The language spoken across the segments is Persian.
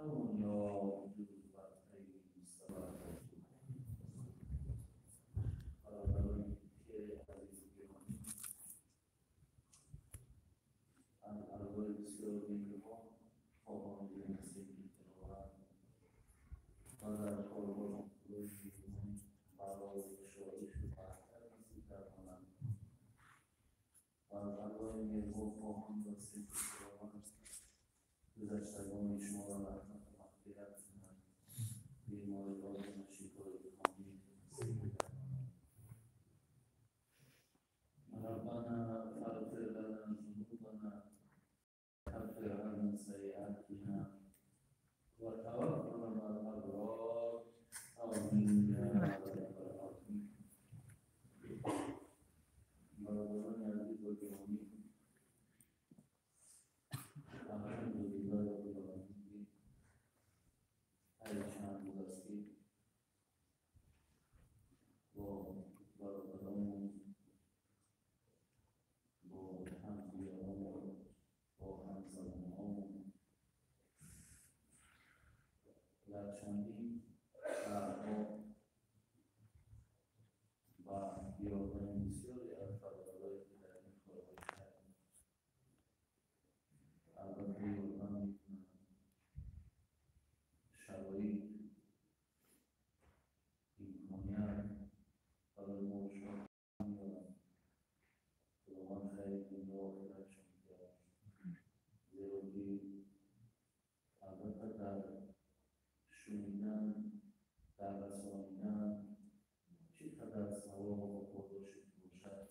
همون یا وجود و خیلی مستقر برای که عزیز گرامی الارواح بسیار نیکوان خواهان نصیب تلاوت و در کارگاه خدای نیکوان برای شایش برتر نصیب فرمایند و الارواح نیکوان خواهان نصیب تلاوت گذشتگان شما را رحمت و مغفرت کنند، بیماریان و شفای کامل نصیب فرمایند. ربنا فاغفر لنا ذنوبنا وكفر عنا سيئاتنا وتوفنا مع الأبرار آمين يا رب العالمين. برادران عزیز و گرامی، الحمدلله رب العالمین. چند روز است که با برادران با همدیگران با همزبانان در چندین شهرها و بیابان بسیاری از برادرانی که در این کارهای کردیم. البته یادم میکنم شرایط امکانیت برای ما شما میدارم خداوند خیلی دنیا و آخرتشون کرد، زیرا که البته در شنیدن در رسانیدن چقدر ثواب و پاداشی باشد،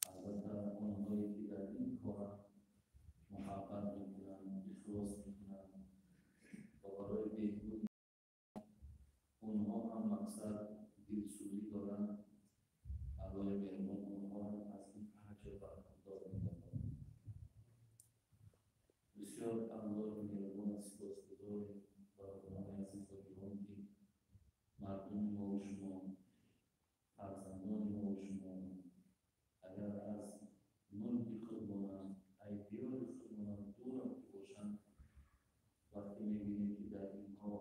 البته آنهایی که در این کار محقق میکنن، اخلاص میکنن و برای بهبود اونها هم مقصد دلسوزی دارن، علای مهربان اونها هم از این اجر برخوردار می‌گردند. بسیار الله مهربان و سپاسگزاریم برادران عزیز و گرامی که مردم ما و شما، فرزندان ما و شما اگر از ملک خودمانند، ایدیال خودمانند دور باشند، وقتی می‌بینیم که در اینها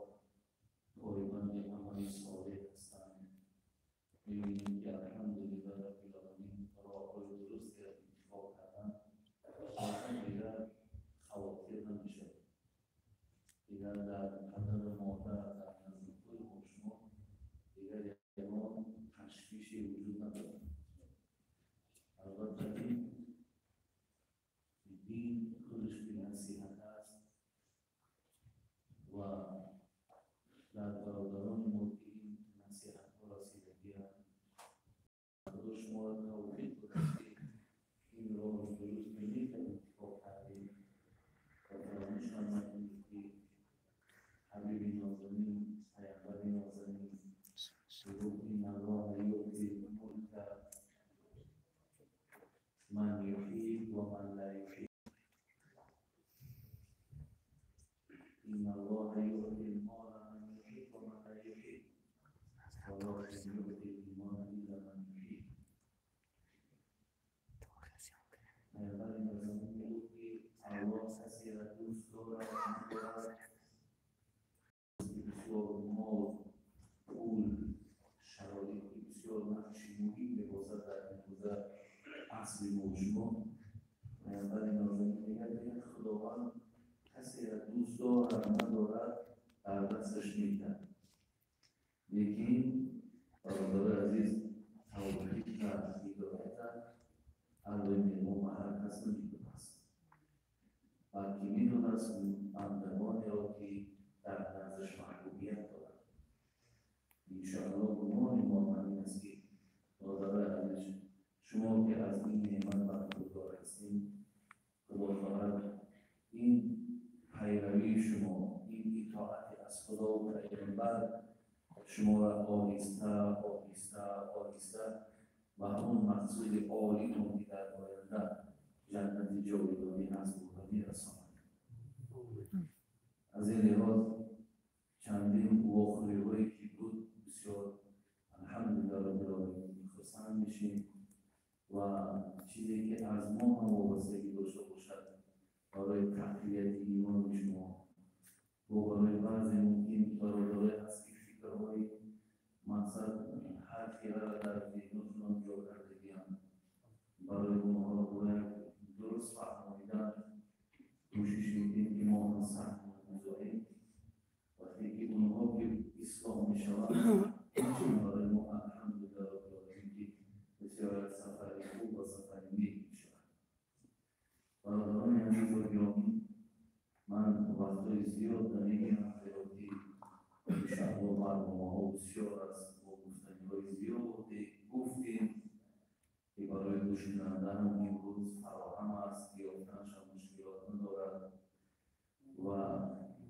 پایبند عمل صالح هستند، می‌بینیم که الحمدلله رب العالمین راه‌های درستی را اتفاق کردند، اصلا دیگر خواطر نمی‌شود. دیگر در قدر مادر در نزد خود ما شما دیگر یکان تشویشی وجود ندارد. البته دین خودش به نصیحت است و در برادران ما که این نصیحت‌ها رسیدگی است، خدا شما را توفیق بده که این راه را درست ببینید و اتفاق کردید و فراموش نکنید که حبیب نازنین، پیامبر نازنین گفت این الله یؤتی الملک من یحیی و من لا یحیی. این الله یؤتی المال من یحیی و من لا یحیی ولکن یؤتی الایمان الا من یحیی. پیامبر نازنین گفت که الله کسی را دوست دارد بسیار مال، پول، شرایط بسیار نقش مهمی ببازد در این گذر اصل موجود. پیامبر نازنین میگه خداوند کسی را دوست دارد ندارد در دستش میدهد، لیکن برادر عزیز توفیق و هدایت الله میمون و هر کس نمیدونست، بلکه میدونست بندگانی را که در نزدش محبوبیت دارد. انشاءالله گمان ما همین است که برادر عزیز شما که از این نعمت برخوردار هستید، خدا خواهد این پیروی شما، این اطاعت از خدا و پیغمبر شما را آهسته آهسته آهسته و همون مقصود عالی که در آینده جنت جاودانی از او میرساند. از این لحاظ چندین واقعه‌هایی که بود بسیار الحمدلله رب العالمین می‌خواستند بشیم و چیزی که از ما هم وابستگی داشته باشد برای تقویت ایمان شما، با من وقتای زیاد در این حفلاتی انشاءالله برنامه‌ها بسیار است با گفتنی‌های زیاد گفتیم که برای گوش کننده هم امروز فراهم است، یافتنش هم مشکلات ندارد و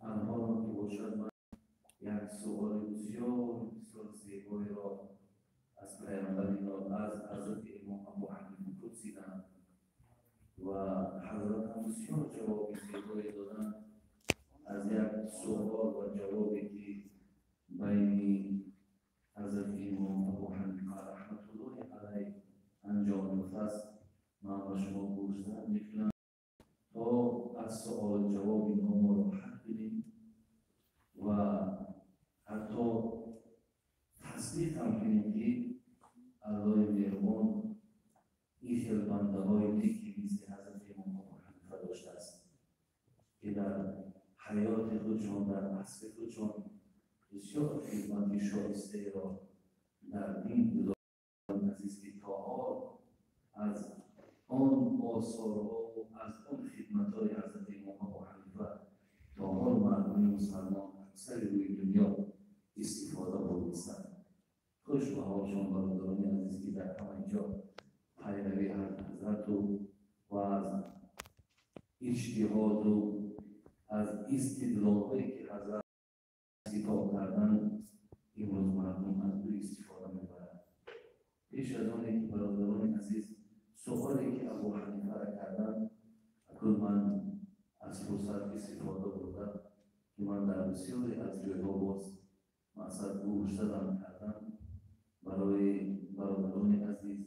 الان که باشد من یک سوال بسیار بسیار زیبایی را از پیامبر از حضرت امام ابو حنیفه پرسیدم و حضرت هم بسیار جواب زیبایی دادن از یک سوال و جوابی که بین حضرت امام ابو حنیفه رحمت الله علیه انجام یافته است. من با شما گفتم میتونم تا از سوال جواب اینها را حل کنیم و حتی تصدیق هم کنیم که الله مهربان این خیل بنده های نیکی مثل حضرت امام ابو حنیفه داشته است که در حیات خودشان در عصر خودشان بسیار خدمت شایسته را در دین گذاشتند. عزیز که تا حال از آن آثارها و از آن خدمت‌های حضرت امام ابو حنیفه تا حال مردم مسلمان اکثر روی دنیا استفاده بردند. خوش به حالشان برادران عزیز که در همه جا پیروی از حضرت و از اجتهاد و از استدلال‌هایی که حضرت کتاب کردن امروز مردم از او استفاده می‌برند. پیش از آنی که برادران عزیز سوالی که ابو حنیفه را کردن اکنون من از فرصت استفاده بردم که من در بسیاری از جایها باز مقصد گوش دادن کردم برای برادران عزیز،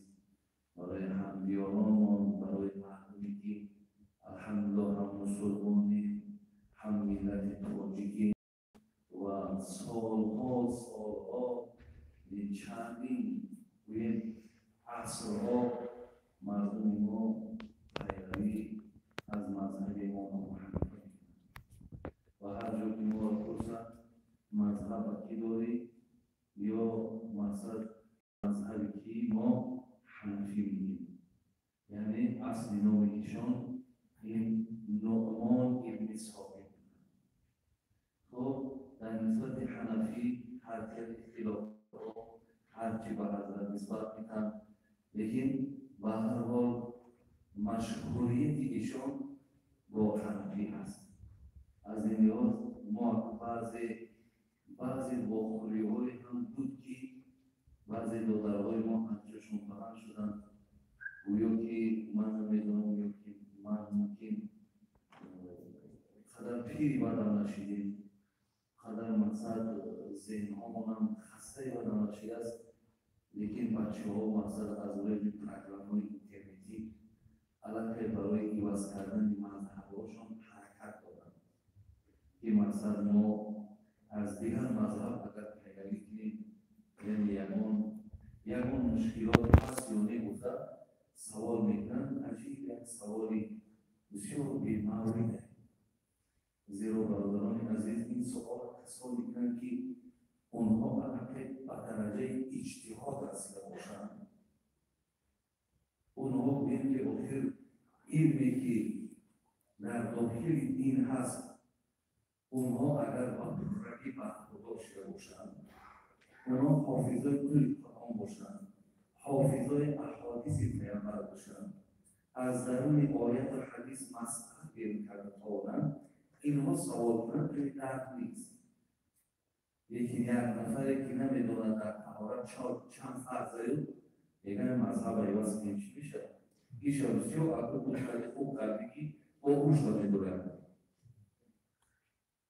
برای همدیاران، برای مردمی که الحمدلله هم مسلمانی هم ملت تاجیکی و سالها چندین عصرها مردم ما پیروی از مذهب امام ابو حنیفه و هر جا که ما را پرسند مذهب کی داری یا مذهبی که ما حنفی میگیم، یعنی اصل نام ایشان این نعمان ابن ثابت. خب در نسبت حنفی هر که اختلاف هرچی به حضرت نسبت میتن، لیکن به هر حال مشهوریت ایشان با حنفی هست. از این لحاظ ما بعضی باخوری‌های هم بود که بعضی دادرهای ما از جاشون بلند شدن گویا که من نمیدونم یا که من ممکن قدر پیری بدم نشیدیم، قدر مقصد ذهن‌هامون هم خسته بدم نشیده است، لیکن بچه‌ها مقصد از روی پروگرام‌های اینترنتی علاقه برای عوض کردن مذهب‌هاشون حرکت دادن که مقصد ما از دیگر مذهب اگر پیروی کنیم یعنی یگان مشکلات هست یا نگفته سوال میکنن. عجیب یک سوالی بسیار بی‌معنی، زیرا برادران عزیز این سوال کسانی میکنن که اونها علاقه به درجه اجتهاد رسیده باشند. اونها بین که آخر علمی که در داخل دین هست اونها اگر با رقی برخوردار شده باشند، اونها حافظای کل قرآن باشند، حافظای احادیث پیامبر باشند، از درون آیت و حدیث مسئله بیان کرده تاونند، اینها سوال کنند توی درد نیست. یکی یک نفری که نمیدوند در طهارت چند فرض زید دیگر مذهب عوض کنیم چی میشه؟ ایش بسیار اگر مشکل خوب کردی که با اوش را میدورند.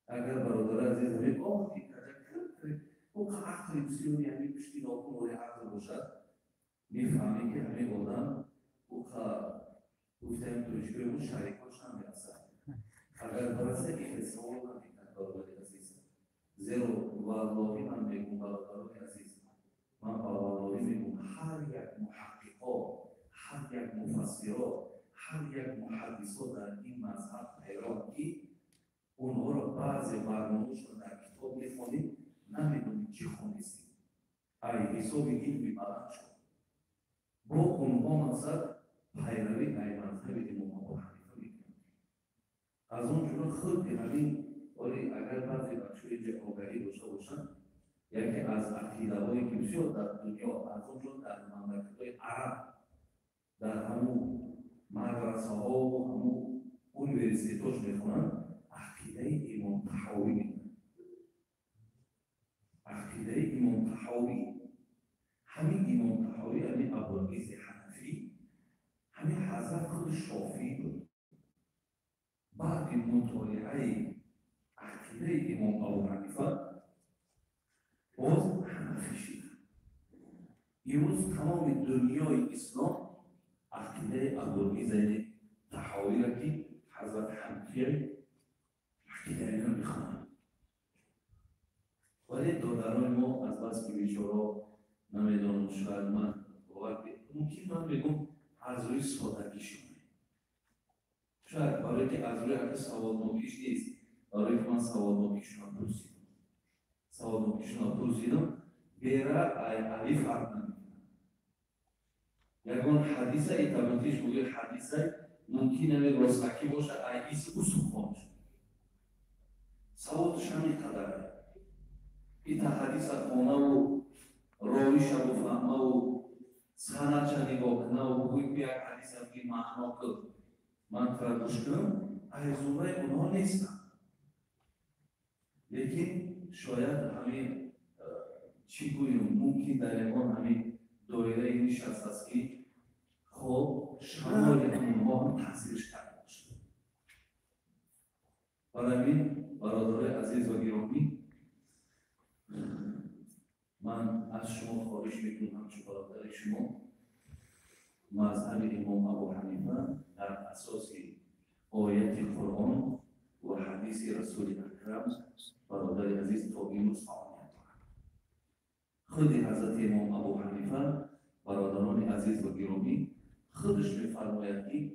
اگر برادر عزیز همین آقای کرده او که عقل بسیاری همین پشتی ناکن ولی عقل باشد میفهمی که همین آدم او که گفتیم توشکوی اون شریکاش هم میرسد. اگر برسه این سوال هم میکند برادر عزیز، زیرا والله من میگم برادران عزیز، من والله میگم هر یک محققا، هر یک مفسرا، هر یک محدثا در این مذهب حیران که اونها را بعضی برنامه‌شون در کتاب میخونید نمیدونید چی خوندید، ای حساب علمی بلند شد با اونها مقصد پیروی ای مذهب امام ابو حنیفه میکنند. از اون جلو خود همین ولی اگر بعضی بچه‌ها اینجا آگاهی داشته باشن یکی از عقیده‌هایی که بسیار در دنیا از اونجا در مملکت‌های عرب در همون مدرسه‌ها و همون اونیورسیته‌اش میخونن عقیده امام طحاوی عقیده امام طحاوی همین امام طحاوی همین ابوالعز حنفی همین حضرت خود شافعی بود بعد مطالعه عقیده امام ابو حنیفه باز حنفی شد امروز تمام دنیای اسلام عقیده ابوالعز طحاوی را که حضرت حنفی عقیده اینا میخوانند ولی دادرای ما از بس که بیچاره نمیدانم شاید من ممکن من بگم از روی سادگی شده شاید برای که از روی اگه سوادناکیش نیست برای که من سوادناکیشون رو پرسیدم سوادناکیشون رو پرسیدم بیره علی فرق نمیکنه یکان حدیثه ایتابتیش بگه حدیثه ممکن نمید راستکی باشه ایسی اصول خانش سوادش همین قدره ایتا حدیث خانه و راویش رو فهمه و سند چه نگاه کنه و بگوی که یک حدیث هم که معنا کرد من ترگوش کنم از زمره اونها نیستم لیکن شاید همین چی گویم ممکن در ایمان همین دایره نشست است که خب شمال اونها هم تحصیلش کرده باشه برای این برادرای عزیز و گرامی من از شما خواهش میکنم همچون برادر شما مذهب امام ابو حنیفه در اساس آیت قرآن و حدیث رسول اکرم برادر عزیز تا امروز فعالیت دارد خود حضرت امام ابو حنیفه برادران عزیز و گرامی خودش میفرماید که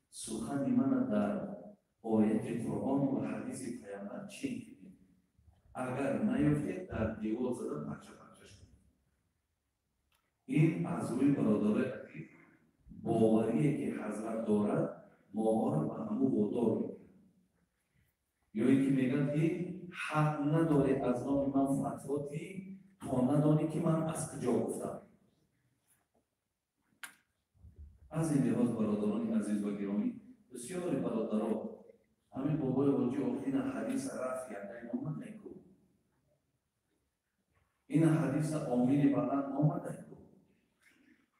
سخن من در آیت قرآن و حدیث پیامبر چی اگر نیفتید در دیوار زدن پرچه پرچش کنید این از روی برادر عزیز باوریه که حضرت دارد ما را به همو وادار میکنه یا اینکه میگن که حق نداره از نام من فتواتی تا ندانی که من از کجا گفتم از این لحاظ برادران عزیز و گرامی بسیاری برادران همین بابای واجی این حدیث رفت یعنی آمد نکو این حدیث آمین بلند آمد نکو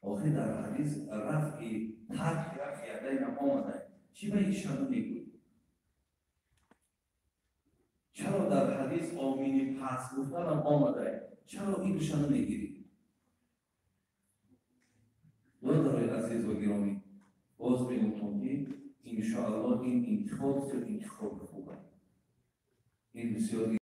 آخه در حدیث رفعی ترک رفع یدین آمده چی به ایشان میگوی؟ چرا در حدیث آمین پس گفتن آمده چرا این ایشان میگیری؟ برادرای عزیز و گرامی باز میگویم که انشاءالله این انتخاب سر انتخاب خوبه این بسیار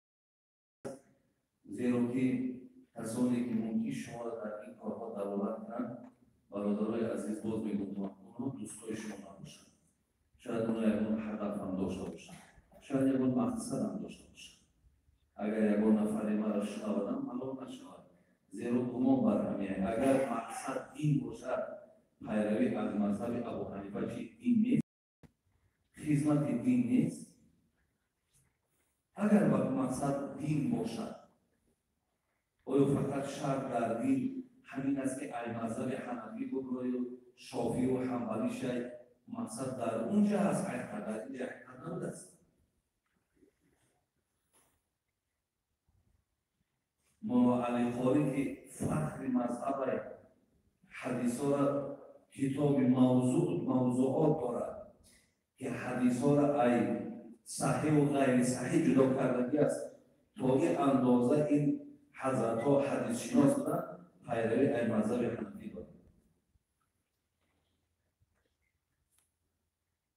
زیرا که کسانی که ممکن شما را در این کارها دلالت کنند برادرای عزیز باز میگویم اونها دوستای شما نباشند شاید اونها یکون هدف هم داشته باشند شاید یکون مقصد هم داشته باشند اگر یکون نفر ما را شنودم حالا نشود زیرا گمان بر همیه اگر مقصد این باشد پیروی از مذهب ابو حنیفه چی دین نیست خدمت دین نیست اگر مقصد دین باشد آیا فقط شرط در دین همین است که ای مذهب حنفی بگوی و شافعی و حنبلی شد مقصد در اونجا هست حقیقت در اینجا حقیقت نبوده است مولا علی قاری که فخر مذهب حدیث ها را کتاب موضوعات دارد که حدیث ها را ای صحیح و غیر صحیح جدا کردگی است تا این اندازه این حضرت ها حدیث شناس بودن پیروی ای مذهب حنفی دارد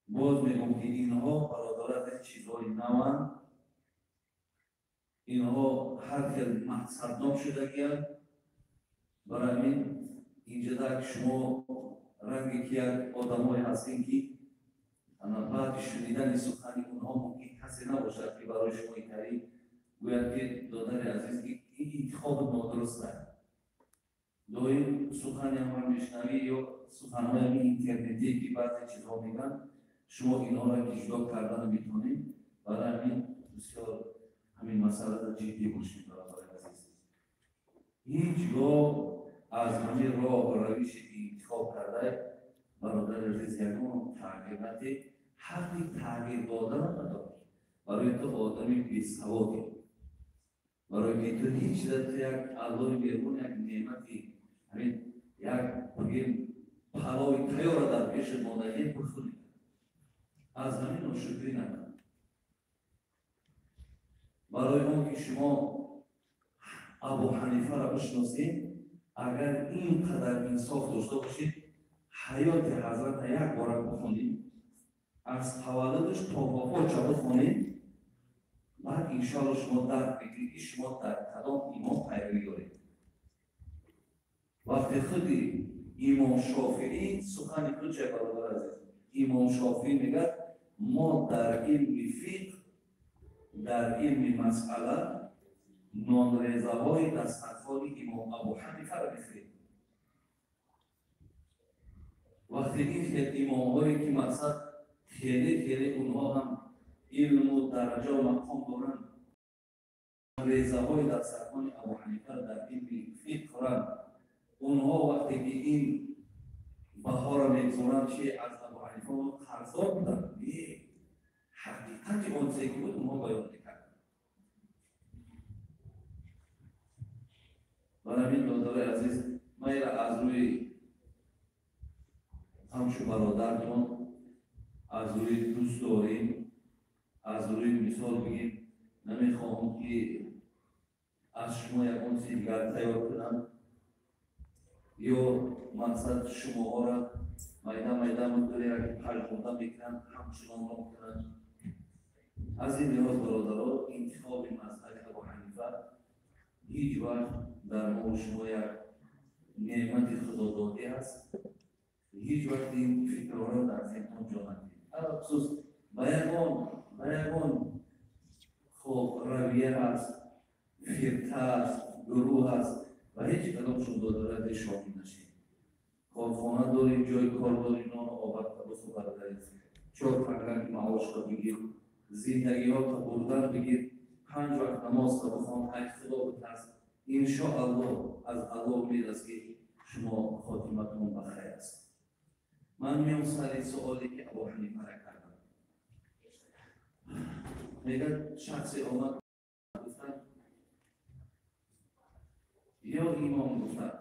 باز میگم که اینها برادر از چیزهای نوان اینها هر که مقصدناک شده گیرد برای اینجا در شما رنگی که یک آدم های هستین که بعد شنیدن سخنی اونها ممکن کسی نباشد که برای شما اینطوری گوید که دادر عزیز این انتخاب نادرست است دویم سخنی هم میشنوی یا سخنهای اینترنتی که بعضی چیزها میگن شما اینها را که جدا کردن میتونید برای همین بسیار همین مسئله را جدی باشیم برادران عزیز. هیچگاه از همین راه و روشی که انتخاب کرده برادر عزیز یکون تغییر نده، حقی تغییر دادن نداری. برای تو آدمی بی‌سوادی، برای که تو هیچ در یک الله بیرون یک نعمتی همین یک بگیم پلای تیار در پیش مادری بخوری، از همین ناشکری نکن. برای اون که شما ابو حنیفه را بشناسید، اگر اینقدر انصاف داشته باشید حیات حضرت یک بار بخونید، از تولدش تا وفاتش بخونید، بعد انشاءالله شما درک بگیرید که شما در کدام امام پیروی دارید. وقتی خودی امام شافعی سخن تو چه برادر عزیز؟ امام شافعی میگه ما در علم فقه، در علم مسئله نانریزه‌های دسترخوان امام ابو حنیفه را بخرید. وقتی این امام‌هایی که مقصد خیلی اونها هم علم و درجه و مقام دارن، ریزه‌های دسترخوان ابو حنیفه در علم فقه دارن، اونها وقتی که این بها را میگذارند چه از ابو حنیفه قرضدار بودن، حقیقت اون چیزی که بود اونها بیان می‌کردن. برای همین برادر عزیز، ما از روی همچون برادرتون، از روی دوست داریم، از روی مثال بگیم نمیخواهم که از شما یکون چیز دیگر تیار کنم یا مقصد شما ها را میده مداری را که حل خونده میکنن همچنان را میکنن. از این لحاظ برادرها انتخاب مذهب ابو حنیفه هیچ وقت در ما شما یک نعمت خدادادی است. هیچ وقت این فکر را در ذهنتان جا ندهید. خصوص بیان خب رویه هست، فرقه هست، گروه هست و هیچ کدامشون دادارد شامل نشید. کارخانه داری، جای کار داری، نان آورد تا بسو بردارید، 4 پنگرک معاش را بگیر، زندگی ها تا بردن بگیر، 5 وقت نماز تا بخوان، 8 خدا بترس. انشاءالله از الله امید است که شما خاتمتون بخیر است. من میام سر سوالی که ابو حنیفه را کردم. میگه شخصی آمد گفتن یا امام گفتن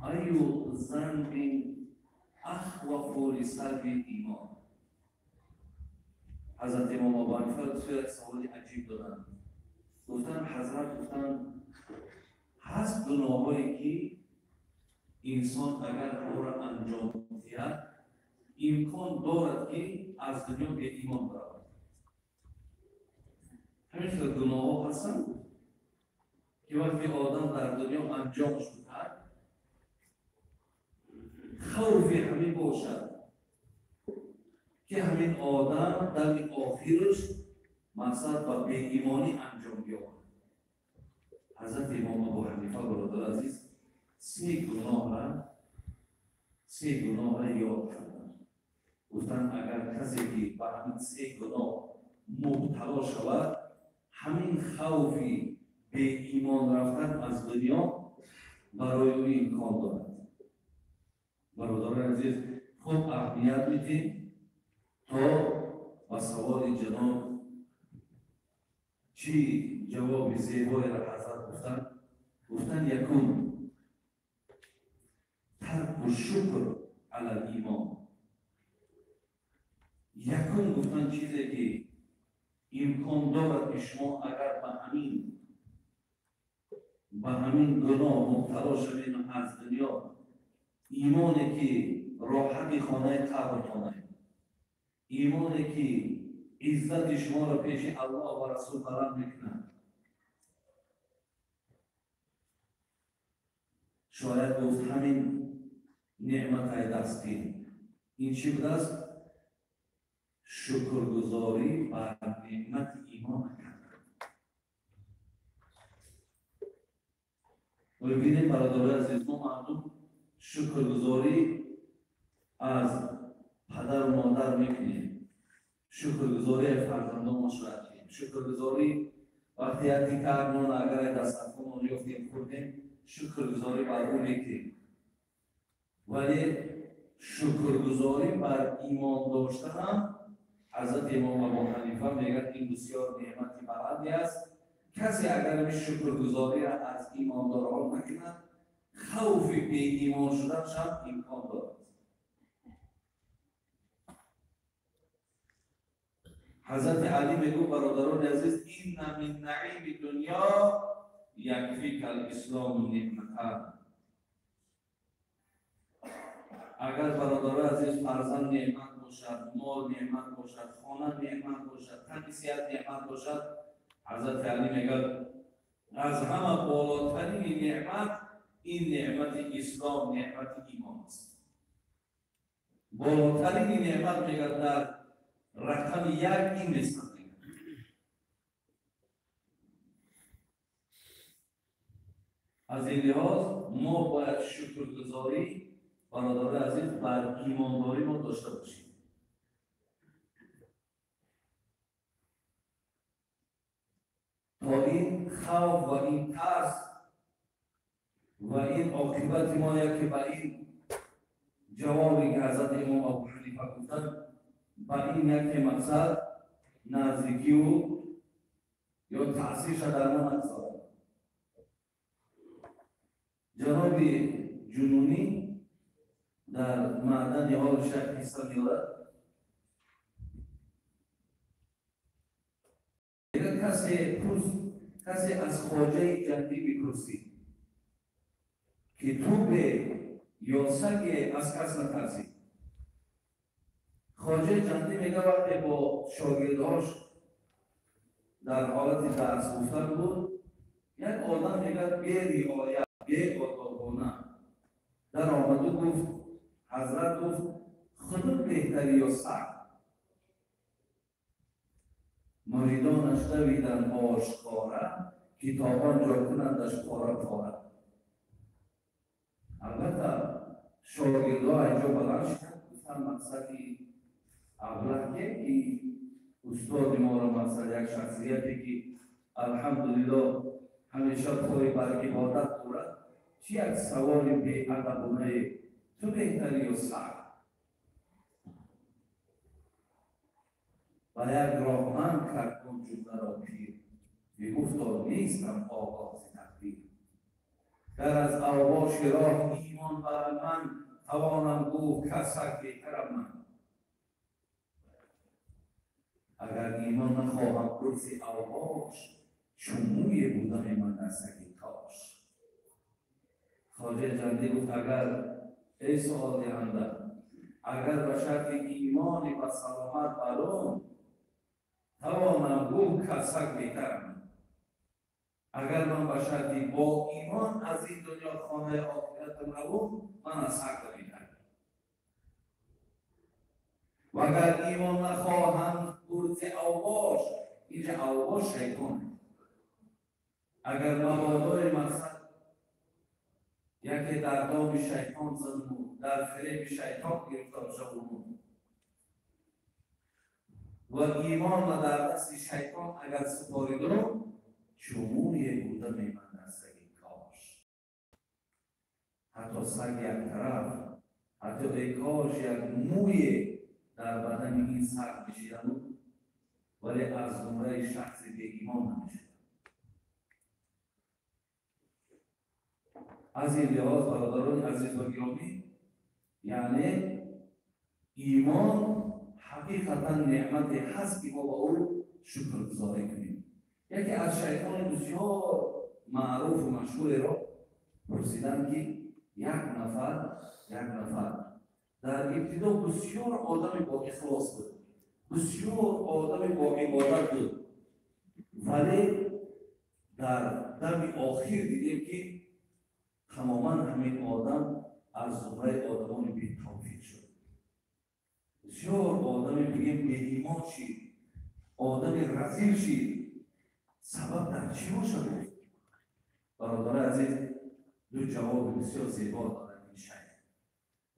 ایو ذنب اخوف لسلب ایمان. حضرت امام ابو حنیفه یک سوال عجیب دادن. حضرت گفتن هست گناهایی که انسان اگر او را انجام دهد امکان دارد که از دنیا به ایمان برود. همین گناه ها هستند که وقتی آدم در دنیا انجامش بدهد خوفی همین باشد که همین آدم در آخرش مقصد و به ایمانی انجام بیاورد. حضرت امام ابو حنیفه برادر عزیز 3 گناه را یاد کردن. گفتن اگر کسی که به همین 3 گناه مبتلا شود، همین خوفی به ایمان رفتن از دنیا برای او امکان دارد. برادر عزیز خوب اهمیت میدیم تا با سوال جناب چی جواب زیبایی را حضرت گفتن یکون ترک شکر علی الایمان. یکون گفتن چیزی که امکان دارد که شما اگر به همین گناه مبتلا شوید از دنیا، ایمانی که راحت خانه قبر خانه، ایمانی که عزت شما را پیش الله و رسول بلند میکنه، شاید گفت همین نعمت های دستی این چی بود است؟ شکرگزاری بر نعمت ایمان کردن. و ببینید برادران عزیز، ما مردم شکرگزاری از پدر و مادر میکنیم، شکرگزاری فرزندان صورت کنیم. شکرگزاری وقتی از کارمون اگر دستمون یافتیم کردیم شکرگزاری بر اون میکنیم. ولی شکرگزاری بر ایمان داشتن هم حضرت امام ابو حنیفه میگه این بسیار نعمتی بلندی است. کسی اگر شکرگزاری را از ایمانداران نکند خوف به ایمان شدنش هم امکان دارد. حضرت علی میگو برادران عزیز این من نعیم دنیا یکفیک الاسلام نعمتان. اگر برادران عزیز فرزند نعمت باشد، مال نعمت باشد، خانه نعمت باشد، تنیسیت نعمت باشد، حضرت علی میگه از همه بالاترین نعمت این نعمت اسلام، نعمت ایمان است. بالاترین نعمت میگه در رقم یک این نسبت میگه. از این لحاظ ما باید شکرگزاری برادران عزیز بر ایمانداری ما داشته باشیم. تا این خوف و این ترس و این عاقبت ما که به این جوابی که حضرت امام ابو حنیفه گفتن به این یک مقصد نزدیکی و یا تأثیرش در ما نگذارد. جناب جنونی در معدن حال شیخ حصه می‌دارد. کسی از خواجه جندی می‌پرسید که تو به یا سگ از کس نترسی. خواجه جندی میگه وقتی با شاگردهاش در حالت درس گفتن بود یک آدم میگه بی رعایت بی آدابانه در آمد و گفت حضرت گفت خودت بهتری یا سگ؟ مریدانش دویدن آشکاره کتابان جا کنندش پاره پاره. البته شاگردها اینجا بلند شدن گفتن مقصدی ابله که استاد ما را مثلا یک شخصیتی که الحمدلله همیشه پای بر عبادت دارد چی یک سوال به ادبانه تو بهتری یا سگ؟ و یک راهمند کرد کن جمله را پیر میگفتا نیستم آغاز تقدیر. در از اوباش راه ایمان بر من توانم گفت کسک بهترم من. اگر ایمان نخواهم پرس اوباش چموی بودن من در سگ تاش. خواجه جندی گفت اگر ای سوال دهنده اگر به شرط ایمانی و سلامت بلون توانم گفت کسک بهترم من. اگر من به شرطی با ایمان از این دنیا خانه آخرت نبود من از سگ بهترم. و اگر ایمان نخواهم پرس اوباش اینجا اوباش شیطان. اگر مبادای مقصد یکی در دام شیطان زدم در فریب شیطان گرفتار شدم و ایمان در دست شیطان اگر سپاریدم چموی بودن من در سگ کاش. حتی سگ یک طرف حتی ای کاش یک موی در بدن این سگ بشیدم ولی از زمره شخص به ایمان نمیشد. از این لحاظ برادران عزیز و گرامی یعنی ایمان حقیقتا نعمت هست که ما با او شکرگزاری کنیم. یکی از شیطان بسیار معروف و مشهور را پرسیدن که یک نفر در ابتدا بسیار آدم با اخلاص بود، بسیار آدم با عبادت بود، ولی در دم آخر دیدیم که تماما همین آدم از زمره آدمان بی توفیق شد. بسیار آدم بگیم به ایمان شید، آدم رزیل شید. سبب در چی باشد؟ برادر عزیز دو جواب بسیار زیبا دارد این شیخ.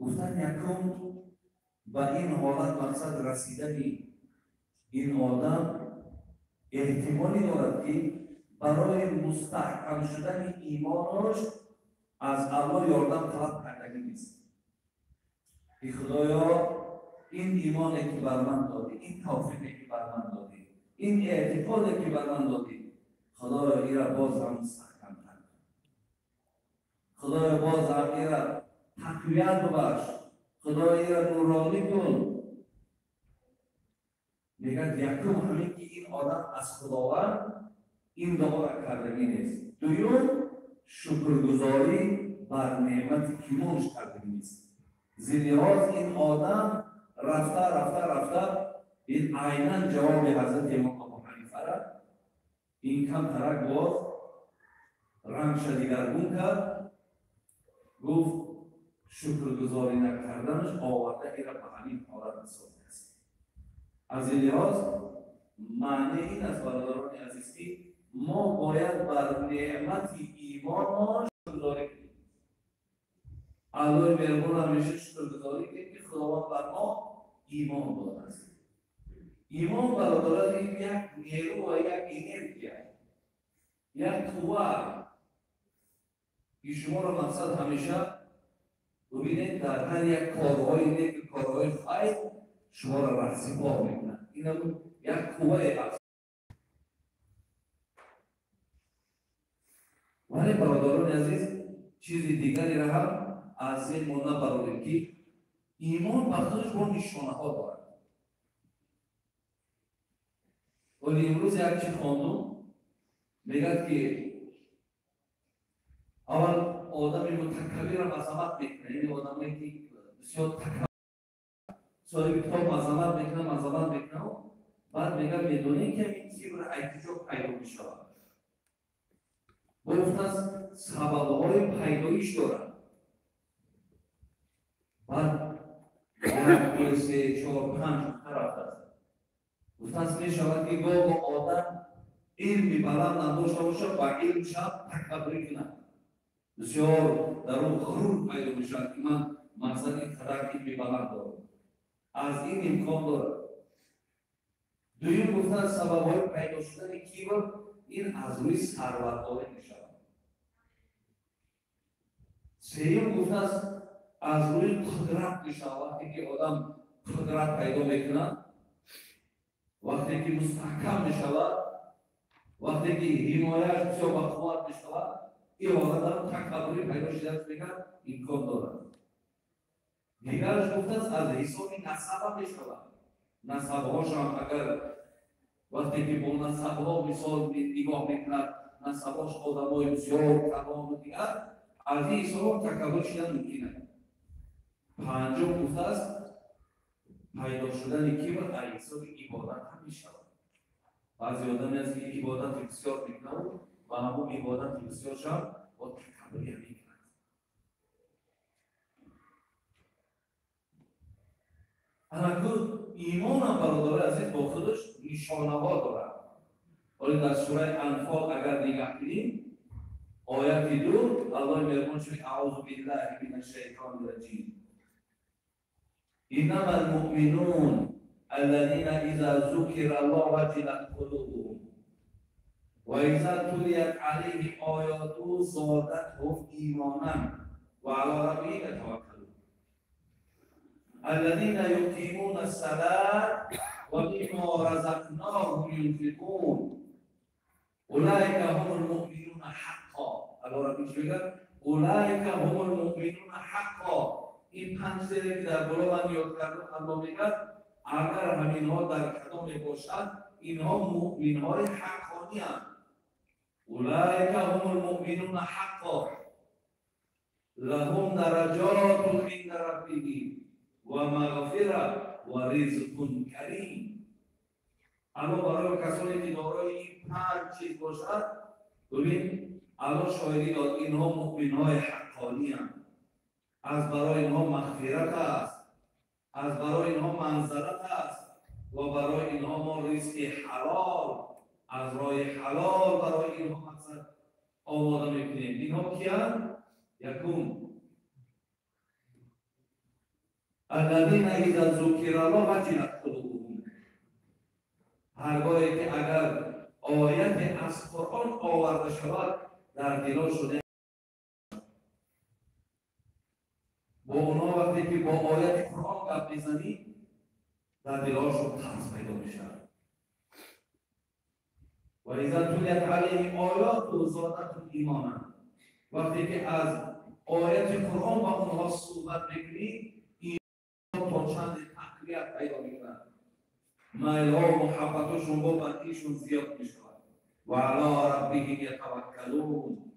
گفتن یکم به این حالت مقصد رسیدنی این آدم احتمالی دارد که برای مستحکم شدن ایمانش از الله یاردم طلب کردنی نیست که خدایا این ایمانی که بر من دادی، این توفیقی که بر من دادی، این اعتقادی که بر من دادی، خدایا این را باز هم مستحکم کن، خدایا باز هم این را تقویت ببخش، خدایا این را نورانی کن. میگن یکم همین که این آدم از خداوند این دعا را کردنی نیست. دوم شکرگزاری بر نعمت کیمونش کردنی نیست. زیراز این آدم رفته این عیناً جواب حضرت امام ابو حنیفه را این کم ترک باز رنگش دیگرگون کرد، گفت شکرگزاری نکردنش آورده ایره به همین حالت میسازه است. از این لحاظ معنی این است برادران عزیز که ما باید بر نعمت ایمان شکرگزاری کنیم. الله مهربان همیشه شکرگزاری کنیم که خداوند بر ما ایمان داده است. ایمان برادران این یک نیرو و یک انرژی، یک قوه که شما را مقصد همیشه ببینید در هر یک کارهای نیک، کارهای خیر شما را رهسپار میکنند. این هم یک قوه است. ولی برادران عزیز چیز دیگری را هم از این مانده برادریم که ایمان بر خودش با نشانه ها دارد. ولی امروز یک چیز خواندم میگد که اول آدمی متکبر را مذمت میکنه، یعنی آدمی که بسیار تکبر صاحب کتاب مذمت میکنه، بعد میگه میدونی که این کبر ایجاب پیدا میشود. گفت از سببهای پیدایش دارد. بعد یک سه چهار پنج طرف است. گفت از میشود که گاه آدم علمی بلند نداشته باشد و علم شد تکبری کند، بسیار در اون غرور پیدا میشد که من مثلا این قدر علمی بلند دارم. از این امکان دارد. دویم گفته از سببهای پیدا شدن کبر این از روی ثروت‌داری میشود. سوم گفته از روی قدرت میشود. وقتی که آدم قدرت پیدا میکند، وقتی که مستحکم میشود، وقتی که حمایت بسیار بقوت میشود، این آدم تکبری پیدا شده میکند، امکان دارد. دیگرش گفته از حساب نسب میشود. نسب‌هاش هم اگر وقتی که با نسب‌ها مثال نگاه میکند، نسب‌هاش آدم‌های بسیار تمام و دیگر، از این حساب تکبر شدن ممکنه. پنجم گفته است پیدا شدن کبر از حساب عبادت هم میشود. بعضی آدمی هست که عبادت بسیار میکنند و همون عبادت بسیار شد با تکبری هم میکنند. اگر ایمان هم برادر عزیز با خودش نشانه ها دارد. ولی در سوره انفال اگر نگاه کنیم آیت 2 الله میگه چون اعوذ بالله من الشیطان الرجیم انما المؤمنون الذين اذا ذكر الله وجلت قلوبهم واذا تليت عليهم آیاته زادتهم ایمانا وعلى ربهم يتوکلون الذين يقيمون الصلاة ومما رزقناهم ينفقون اولئك هم المؤمنون حقا. الله ربی میگه اولئک هم المؤمنون حقا. این پنج سری که در بالا من یاد کردم الله میگه اگر همینها در کدام باشد اینها مؤمنهای حقانی هستند. اولئک هم المؤمنون حقا لهم درجات عند ربهم و مغفرة و رزق کریم. اما برای کسانی که دارای این پنج چیز باشد، ببین الله شاهدی داد اینها مؤمنهای حقانی هستند. از برای اینها مغفرت است، از برای اینها منزلت است و برای اینها ما رزق حلال از راه حلال برای اینها مقصد آماده میکنیم. اینها کیان؟ یکم الذين اذا ذكر الله وجلت قلوبهم. هرگاهی که اگر آیت از قرآن آورده شود در دلشون، با اونا وقتی که با آیت قرآن گپ میزنی در دلشون ترس پیدا میشه. و اذا تلیت علیهم آیات زادتهم ایمانا، وقتی که از آیت قرآن با اونها صحبت میکنی ایمان تا چند تقویت پیدا میکنن، میلها و محبتشون با بندیشون زیاد میشود. و علی ربهم یتوکلون،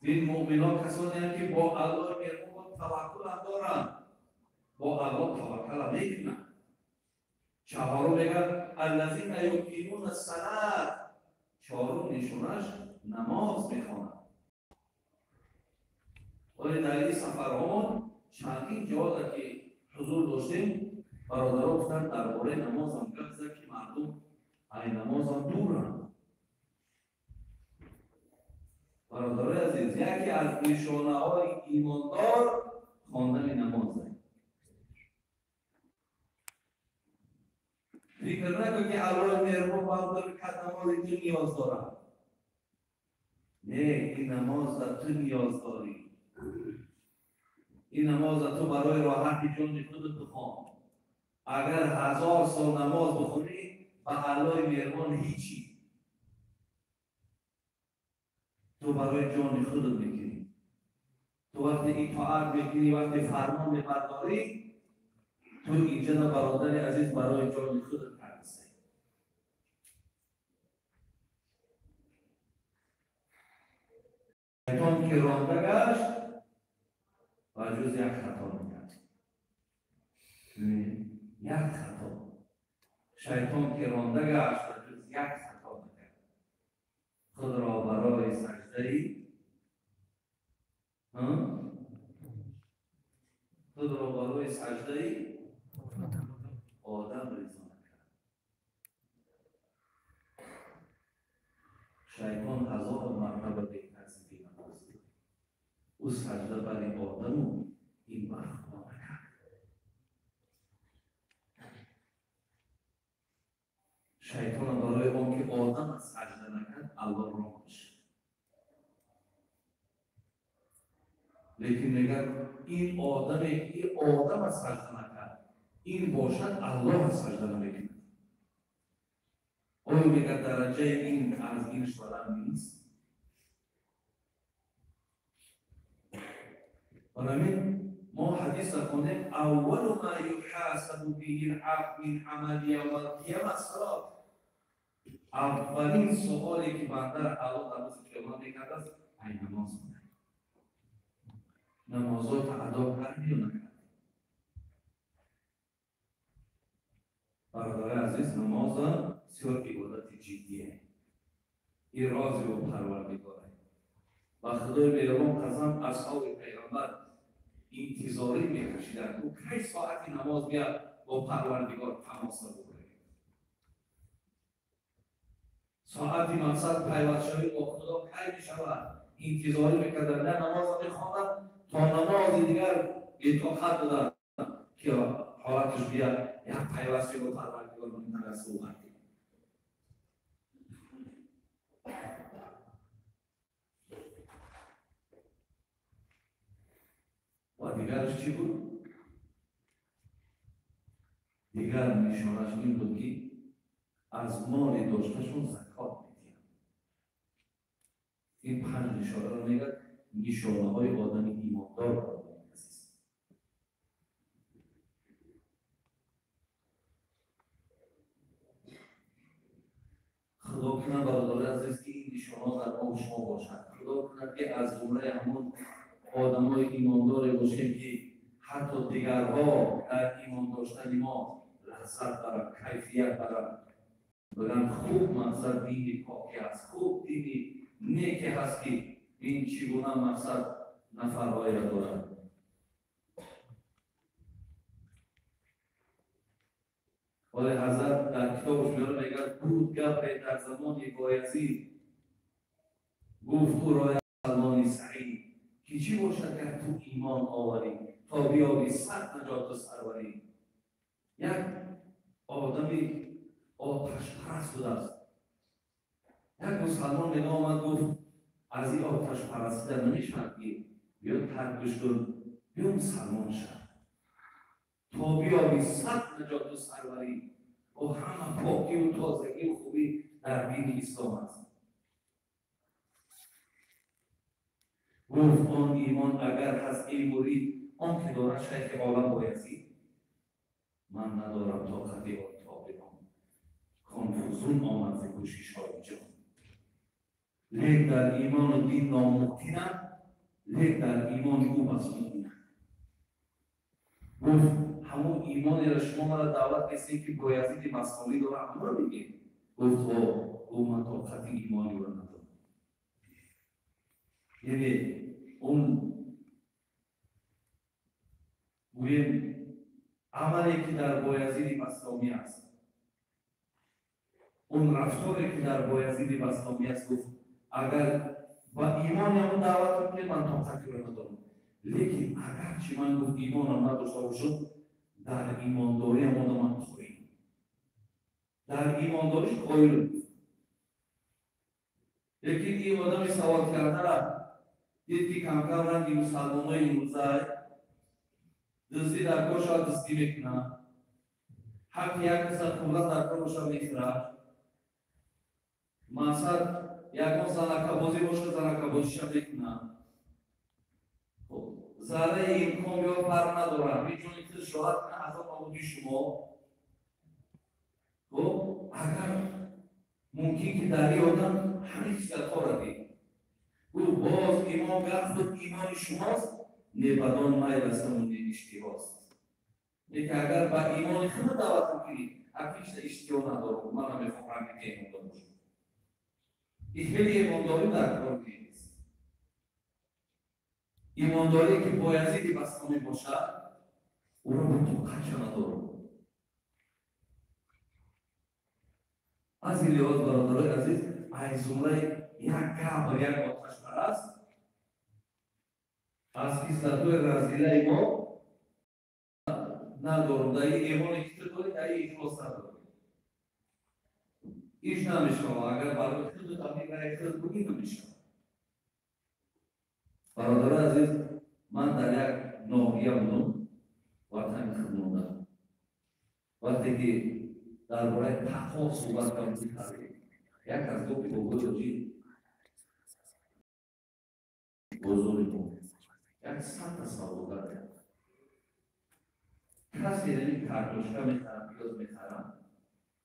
این مؤمنان کسانی هستند که با الله مهربان توکل دارند، با الله توکل میکنند. چهارم میگن الذین یقیمون الصلاة، چهارم نشونش نماز میخوانند. ولی در این سفرها چندین جا که حضور داشتیم برادرها گفتن درباره نماز هم گفت که مردم از نماز هم دورن. برادرای عزیز، یکی از نشانه های ایماندار خواندن نماز است. فکر نکن که الله مهربان بندر که نماز تو نیاز دارد. نه، این نماز در تو نیاز داری. این نماز تو برای راحت جان خودت بخوان. اگر 1000 سال نماز بخونی به الله مهربان هیچی، تو برای جان خودت میکنی. تو وقتی اطاعت میکنی، وقتی فرمان میبرداری، تو اینجا برادر عزیز برای جان خودت هستی. شیطان که رانده گشت و جز یک خطا میکرد. یک خطا. شیطان که رانده گشت و جز یک خطا میکرد. خود را برای سجده‌ای خود را برای سجده‌ای آدم ریزان کرد. شیطان 1000 مرتبه بهتر از این نماز دید. او سجده برای آدم این وقت نکرد. شیطان برای اون که آدم سجده نکرد الله را کشت. لیکن میگن این آدم سجده نکرد، این باشد الله سجده نمیکند. آیا میگه درجه این از اینش بلند نیست؟ برای ما حدیث خوندیم اول ما یحاسب به العبد من عمل یوم القیامة الصلاة. اولین سوالی که بنده الله در روز قیامت میکرد است ای نماز کنید. نمازات ادا کردی یا نکردی؟ برادر عزیز، نماز بسیار عبادت جدیه. این راز و پروردگاره. و خدای مهربان قسم اصحاب پیغمبر انتظاری میکشیدند او کی ساعتی نماز بیاد با پروردگار تماس بگیره. ساعتی مقصد پیوستشوی با خدا کی میشود؟ انتظاری میکردند. نه نماز میخواندند تا نماز دیگر اطاعت دادند که حالتش بیاد یک پیوستی با پروردگار منتقل صحبت. و دیگرش چی بود؟ دیگر نشانش این بود که از مال داشتشون زکات میدین. این 5 نشانه رو میگه نشانه های آدم ایماندار. خدا کنه برادر عزیز که این نشانه در ما شما باشد. خدا کنه که از جمله همون آدمای ایماندار باشیم که حتی دیگرها در ایمان داشتن ما لذت برند، کیفیت برند. بگن خوب مقصد دینی پاکی است، خوب دینی نیکی هست که این چگونه مقصد نفرهای را دارد. ولی حضرت در کتابش میگه بود گفت در زمان بایزید گفت او رای سلمان سعید که چی باشد که تو ایمان آوری تا بیابی 100 نجات و سروری. یک آتش پرست بوده است. یک مسلمان نگاه آمد گفت از این آتش پرستیدن نمیشود که بیا ترکش کن، بیا مسلمان شد تا بیابی صد نجات و سروری و همه پاکی و تازگی و خوبی در دین اسلام است. گفت آن ایمان اگر هست ای مرید آن که دارد شیخ عالم بایزید، من ندارم طاقت آن تا بگم کانفوزون آمد ز کوشش های جان. لیک در ایمان و دین ناممکنم، لیک در ایمان او مسئولینم. گفت همون ایمانی را شما مرا دعوت کسی که بایزید مسئولی داره همون رو بگید. گفت او من طاقت ایمانی را ندارم. یعنی اون گویم عملی که در بایزید بسطامی است، اون رفتاری که در بایزید بسطامی است، گفت اگر با ایمان همون دعوت کنید من طاقتی را ندارم. لیکن اگر چی من گفت ایمان هم نداشته باشد در ایمانداری همون من خواهیم در ایمانداریش قایل. لیکن این آدم سوال کرده را دید که کم کم رنگی مسلمان های امروزه دزدی در کار شاید دزدی میکنه، حق یک کسر خملت در کار شاید میکنه، مثلا یکان زنکه بازی باشه زنکه بازی شاید میکنه. ذره امکان یا فرق نداره میتونید که شاید کنه از آن آبودی شما. خب اگر ممکن که در این آدم همه چیز در کار دید او باز ایمان گر خود ایمان شماست نبدان مای بستمون اشتباست. لیکن اگر با ایمان خود دعوت کنید اکنیش اشتباه ندارم من هم میخوام که ایماندار باشم. این خیلی ایمانداری در کار نیست. ایمانداری که بایزید بستامی باشد او را به طاقت ندارم. از این لحاظ برادرای عزیز از زمره یک گپ و یک آتش پرست از کیسلتوی رزیله ما ندارم. در این ایمانی که تو دارید در این اخلاص ندارم. ایش نمیشم اگر برای خود تبدیل برای خود بگی نمیشم. برادرای عزیز من در یک ناحیه بودم وطن خدماندم. وقتی که درباره تقوا صحبت کردیم یک از دو پیغمبری بزرگی بود. یک سطح سوالگر کرد. کسی نمی کارتوشکا میخرم پیاز میخرم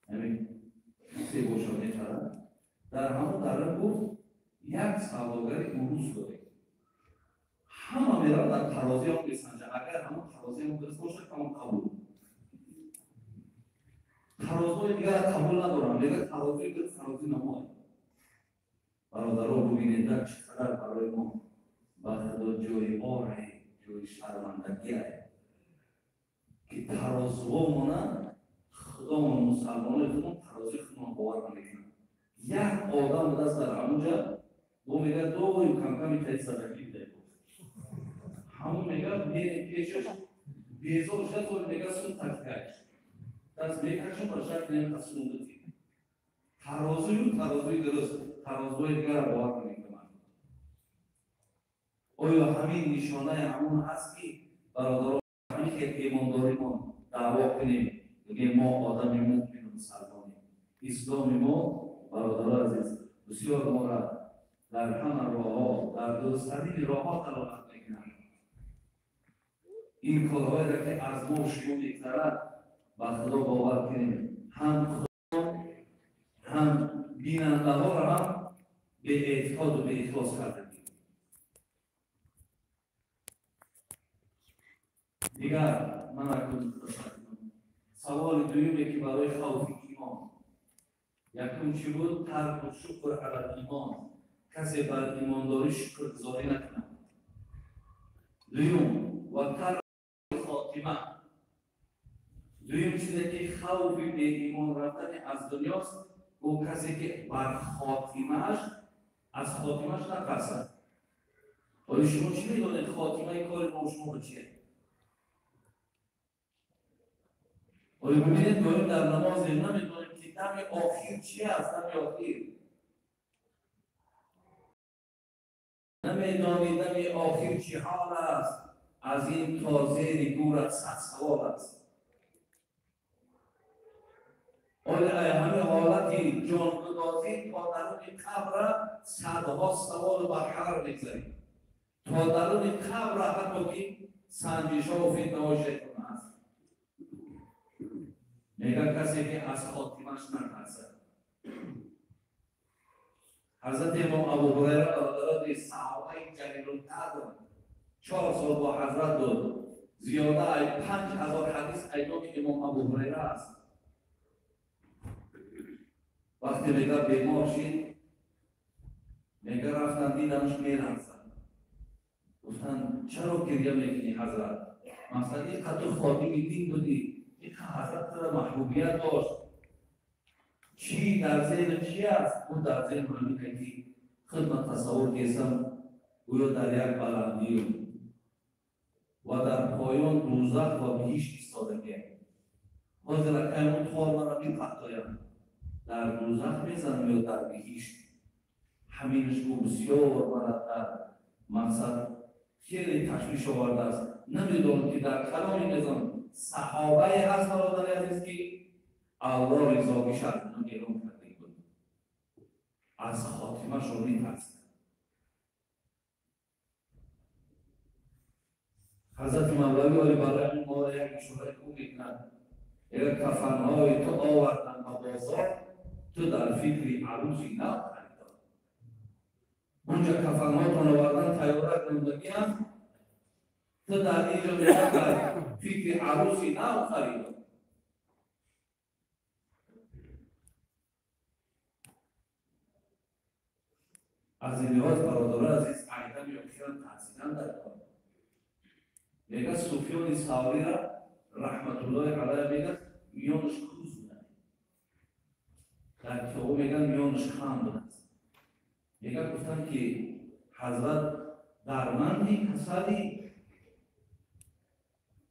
نمی سه گوشا میخرم در همون درم گفت یک سوالگری عروس داریم همه میرم در ترازی هم بسنجه اگر همون ترازی هم درست باشه همون قبول ترازهای دیگر قبول ندارم لیکن ترازی درست ترازی نمایی برادرها ببینید چقدر برای ما بخدا جای آره جای شرمندگی هست که ترازوها مانند خدا من مسلمان خودمون ترازی خودمون باور نمیکنم. یک آدم دست در همونجا دو میگه دو کم کمی تایی صدقی بده همون میگه پیشش بیزار شد و میگه سون تکیهش دست میگه چون برشت نمیگه سون دادی ترازوی درست ترازوی دیگر باور نمیکنم. آیا همین نشانه همون هست که برادران همین که ایمانداری ما دعوا کنیم بگیم ما آدم مؤمن و مسلمانیم اسلام ما برادران عزیز بسیار ما را در همه راه‌ها در درست‌ترین راه‌ها دلالت می‌کند. این کارهایی را که از ما شما می‌گذرد با خدا باور کنیم هم خدا هم بیننده‌ها را هم به اعتقاد و به اخلاص کرده. دیگر من اکنون سوال دویمی که برای خوف ایمان یکم چی بود؟ ترک شکر علی ایمان کسی بر ایمانداری شکرگزاری نکند. دویم و ترک خاتمه دویم چیزی که خوف به ایمان رفتن از دنیاست و کسی که بر خاتمهش از خاتمهش نترسد. ولی شما چی میدونید خاتمه کار ما شما چیه؟ ولی ببینید داریم در نماز نمیدونیم که دم آخر چی است. دم آخر نمیدانید دم آخر چی حال است. از این تازه گورت صد سوال است. آیا همه حالتی جانگدازی تا درون قبر صدها سوال برقرار میگذاریم. تا درون قبر حتی که سنجش ها و فتنه های شیطان است. میگه کسی که از خاتمش نترسد. حضرت امام ابو هریره برادران صحابه جلیل القدر 4 سال با حضرت بود. زیاده 5000 حدیث ایام امام ابو هریره است. وقتی میگه بیمار شد، میگه رفتن دیدمش میلرزد. گفتن چرا گریه میکنی حضرت؟ مثلا این قطع خاتم دین بودی، این حضرت را محبوبیت داشت. چی در ذهن چی است؟ اون در ذهن من میگه که خدمت تصور کردم گویا در یک بلندی و در پایان دوزخ و بهشت ایستادگی. حاضر اکنون خوار مرا میپختایم در دوزخ میزنم یا در بهشت. همینش گو بسیار مرتب مقصد خیلی تشویش آورده است. نمیدونم که در کلام نظام صحابه هست برادر عزیز که الله رضاگیش از اونها گرون کرده بود. از خاتمه شو میترسد. حضرت مولوی علی برای ما یک اشاره خوب میکنند. اگر کفنهای تو آوردن به بازار، تو در فکر عروسی نو خریدار. اونجا کفنهاتون آوردن تیاره زندگی هم، تو در اینجا در فکر عروسی نو خریدار. از این لحاظ برادران عزیز عیدم یا خیرم تحصیلن در کار. میگه سفیان ثوری را رحمت الله علیه میگه میانش کروز بودن. در کتابو میگن میانش خم بودن. میگه گفتن که حضرت درمندی کسلی.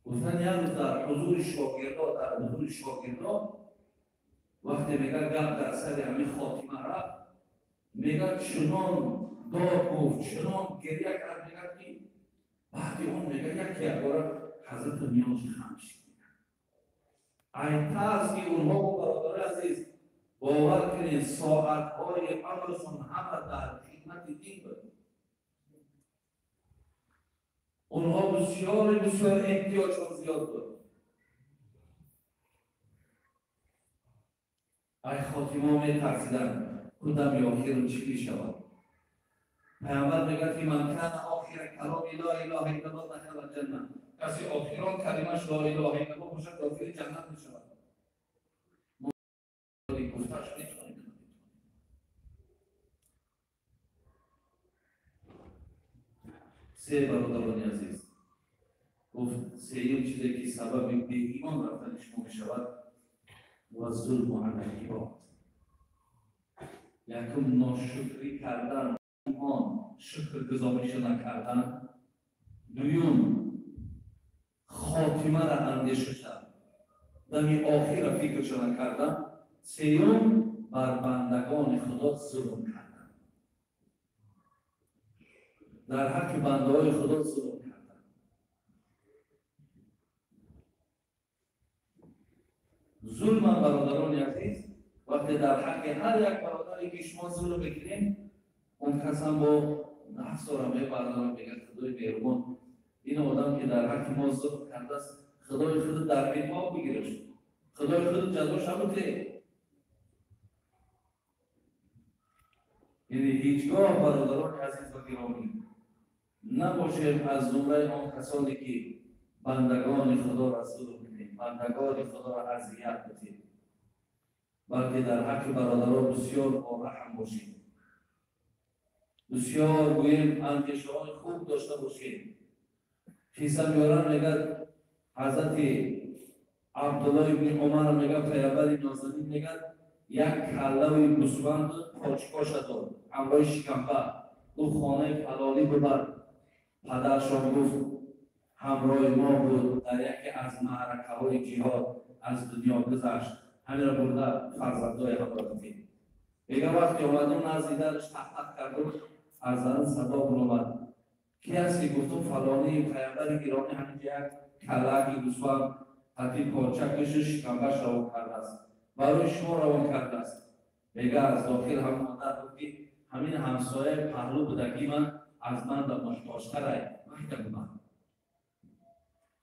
گفتن یک روز در حضور شاگردان وقتی میگه گپ در سر همین خاتمه رفت، میگه چنان داد گفت، چنان گریه کرد. میگه که بعد اون میگه یک بار حضرت میانش خم شد. این ترس که اونها با برادر عزیز باور کنید ساعتهای عمرشون همه در خدمت دین بود. اونها بسیار احتیاجشون زیاد بود. ای خاتمه میترسیدن کدام آخر چی شود. پیامبر میگه که من کان آخر کلام لا اله الا الله دخل الجنه. کسی آخران کلمش لا اله الا الله باشد داخل جنت میشود. سه برادران عزیز گفت سیوم چیزی که سبب به ایمان رفتن شما میشود و ظلم و علیه. یکم ناشکری کردن، ایمان شکرگزاریش نکردن. دوم خاتمه را اندیشه شد، دمی آخر فکرش نکردن. سوم بر بندگان خدا ظلم کردن، در حق بنده های خدا ظلم کردن. ظلم برادران عزیز وقتی در حق هر یک برادری که شما ظلم بکنید، اون کس هم با نفس و رمه بردارم بگه خدای مهربان این آدم که در حق ما ظلم کرده است خدای خود در بین ما بگیرش، خدای خود جزاش هم بده. یعنی هیچگاه برادران عزیز و گرامی نباشیم از زمره آن کسانی که بندگان خدا را ظلم کنیم، بندگان خدا را اذیت کنیم، بلکه در حق برادران بسیار با رحم باشیم، بسیار گوییم اندیشه های خوب داشته باشیم. کیسه میارن میگه حضرت عبدالله ابن عمر میگه پیامبر نازنین میگه یک کله گوسفند پاچکا شد همراه شکمبه او خانه فلالی ببر. پدرشان گفت همراه ما بود در یکی از معرکه های جهاد از دنیا گذشت، همین را برده فرزندای همراه دید. دیگه وقتی اومدم نزد درش تحقیق کردم، از آن صدا برآمد کی است که گفتم فلانی پیامبر گرامی همینجا کلاهی گوسفند حتی پاچکش شکمش روان کرده است، برای شما روان کرده است. دیگه از داخل هم مادر گفتی همین همسایه پهلو بودگی من از من در مشتاشتره محکم من.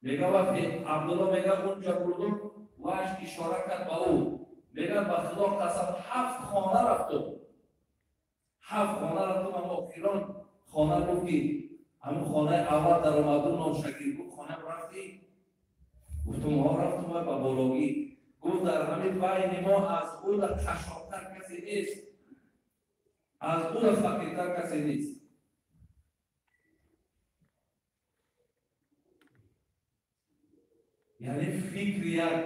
میگه وقتی عبدالله میگه اونجا بردم وش اشاره کرد با او، میگه به خدا قسم 7 خانه رفتم، 7 خانه رفتم، اما آخران خانه گفتی همون خانه اول در آمدون ناشکیر بود خانه رفتی؟ گفتم ها رفتم به بالاگی. گفت در همین بین ما از او در کشافتر کسی نیست، از او در فقیرتر کسی نیست. یعنی فکر یک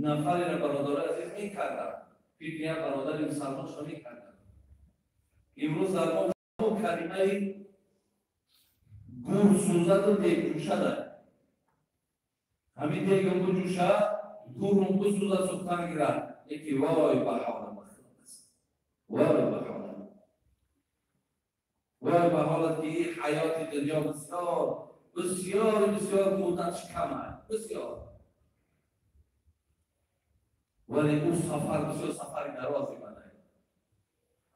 نفر را برادر عزیز می کردن، فکر یک برادر مسلمان را می کردن. امروز در ما کلمه گور سوزد و دیگ جوشه داره. همین دیگ اونگو جوشه گور اونگو سوزد سختن گیره. یکی وای به حالم است، وای به حالم، وای به حالت که این حیات دنیا بسیار بسیار بسیار مدتش کمه، بسیار. ولی اون سفر بسیار سفر درازی بده،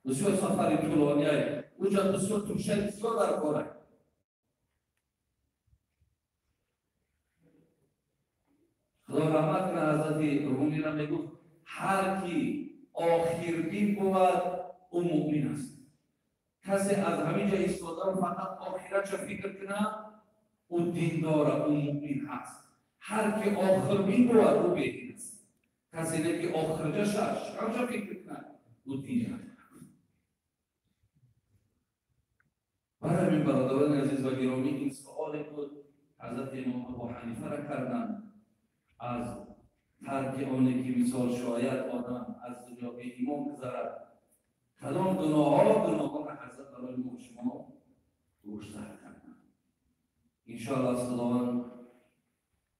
بسیار سفر طولانی است، اونجا بسیار توشه بسیار در کاره. خدا رحمت کنه حضرت رومی را میگفت هر کی آخربین بود او مؤمن است. کسی از همینجا ایستاده فقط آخرت را فکر کنه او دیندار، او مؤمن هست. هر کی آخربین بود او بدین است. کسی نه که آخرجش همجا فکر کنه او دین. برای همین برادران عزیز و گرامی این سؤال بود حضرت امام ابو حنیفه را کردند از ترک آنی که مثال شاید آدم از دنیا به ایمان گذرد کدام گناهان را حضرت برای ما شما روشتر کردند. انشاءالله از خداوند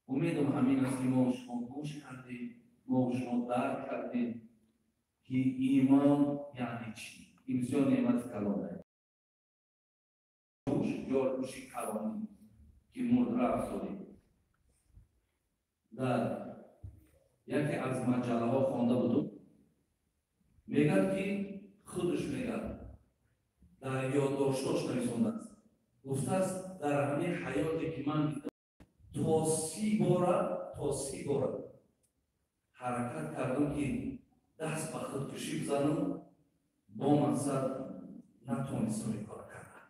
امیدم همین است که ما شما گوش کردیم، ما شما درک کردیم که ایمان یعنی چی. این بسیار نعمت کلامه، یا روشی کلامی که مرد افتادیم. در یکی از مجله ها خوانده بودم میگد که خودش میگد در یادداشتاش نویسنده است، گفته است در همین حیاتی که من دیدم تا 30 بار حرکت کردم که دست به خودکشی بزنم، با مقصد نتونستم این کار کردم.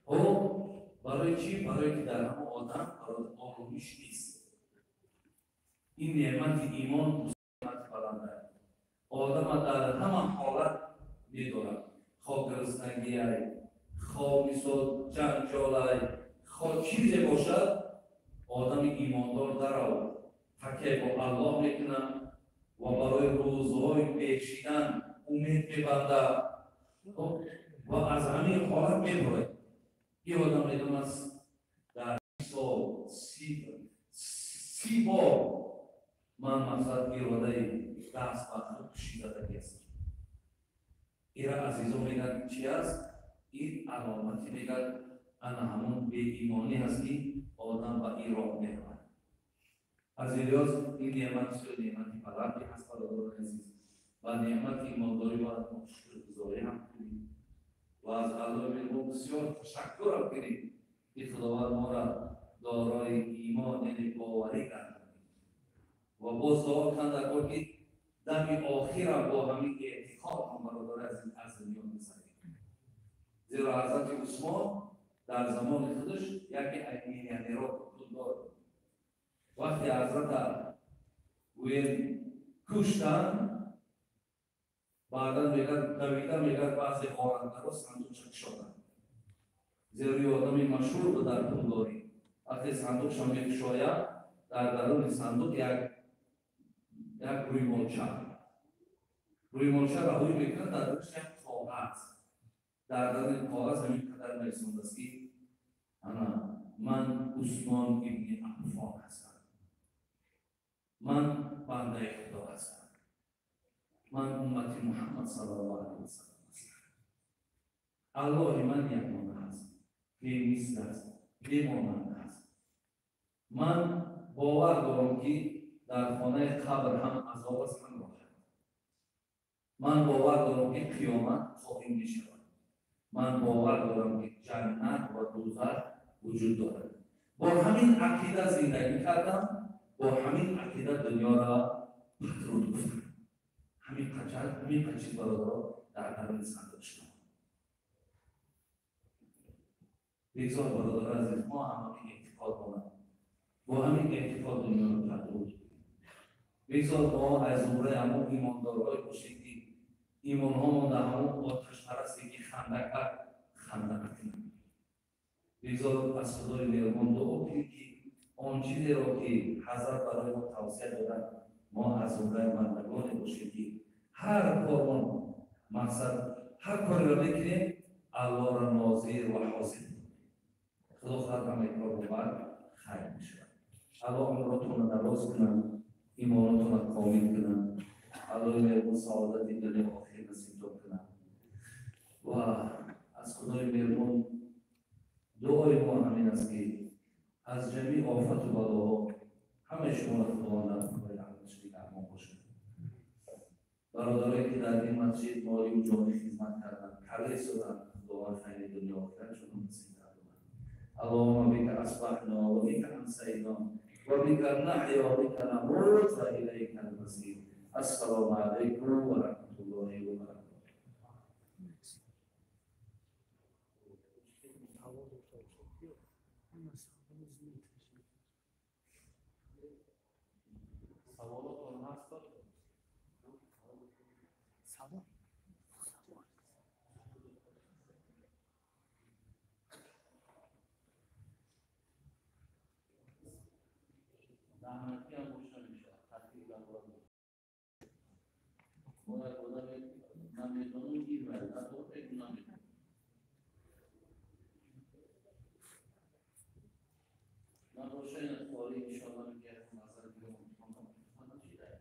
او برای چی؟ برای که در همه آدم آرومیش نیست. این نعمت ایمان نعمت بلنده. آدم در همه حالت می‌دارد. خواه گرسنگی ای، خواه مثال جنجال ای، خواه چیزی باشد، آدم ایماندار در تکیه با الله میکنه و برای روزهای پیشیدن امید میبنده و از همین حالت میبره. این آدم میدون است در 30 بار من مقصد اراده دست به خودکشی زدگی است. این را عزیزان میگن چی است؟ این علامتی میگن انا همون بی ایمانی هست که آدم به این راه میرود. از این نعمت سوی نعمتی بلندی هست برادران عزیز و نعمت ایمانداری باید ما شکرگزاری هم کنیم و از الله ما بسیار تشکر هم کنیم که خداوند ما را دارای ایمان یعنی باوری کرد و باز دعا کنند که دم آخر هم با همین اعتقاد هم برادر عزیز از دنیا می‌گذریم. زیرا حضرت عثمان در زمان خودش یکی یعنی را کتون داد. وقتی حضرت وین کشتن بعدا دویده میگرد بعضی خواهنده را صندوق شدن. زیرا یه آدمی مشهور بود در پولداری. وقتی صندوق شما می‌گشاید در درون صندوق یک روی ملچه را روی میکنه، در درونش یک کاغذ، در درون کاغذ همین قدر نویسنده است که من عثمان ابن عفان هستم. من بنده خدا هستم. من امت محمد صلی الله علیه و سلم هستم. الله من یگانه است. بی‌مثل است. بی‌مانند است. من باور دارم که در خانه قبر هم عذاب است هم راحت. من باور دارم که قیامت خواهیم می‌شود. من باور دارم که جنت و دوزخ وجود دارد. با همین عقیده زندگی کردم، با همین عقیده دنیا را پترود گفتم. همین قچی برادر در درون داشتم. بگذار برادر عزیز، ما همین اعتقاد کنم. با همین اعتقاد دنیا را پترود. بگذار ما از زمره همون ایماندارهای باشیم که ایمان‌هامون در همون آتش پرستی که خنده کنیم. بگذار از خدای مهربان دعا کنیم که آن چیزی را که حضرت برای ما توصیه دادند ما از زمره بندگان باشیم که هر کارمان مقصد هر کاری را بکنیم الله را ناظر و حاضر کنیم. خدا خواهد همه کار رو بر خیر می‌شود. الله عمرتون را دراز کنند، ایمانتون را کامل کنند. الله مهربان سعادت دل آخر نصیب کنند. و از خدای مهربان دعای ما همین است که از جمعی آفت و بلاها همه شما را خداوند در خدای رحمتش نگهبان باشد. برادرایی که در این مسجد مالی و جانی خدمت کردند، کرده ایستادند، خداوند خیر دنیا و آخرتشون نصیب گرداند. اللهم بک اصبحنا و بک امسینا و بک نحیا و بک نموت و الیک المصیر. السلام علیکم و رحمت الله و برکاته. زحمتی هم روشن میشه. تحقیق لبارم باید نمیدونم گیر برد. نداره بگو نمیدونم. من روشن از خواهی انشاءالله میگه نظر بیرون من چی دارم.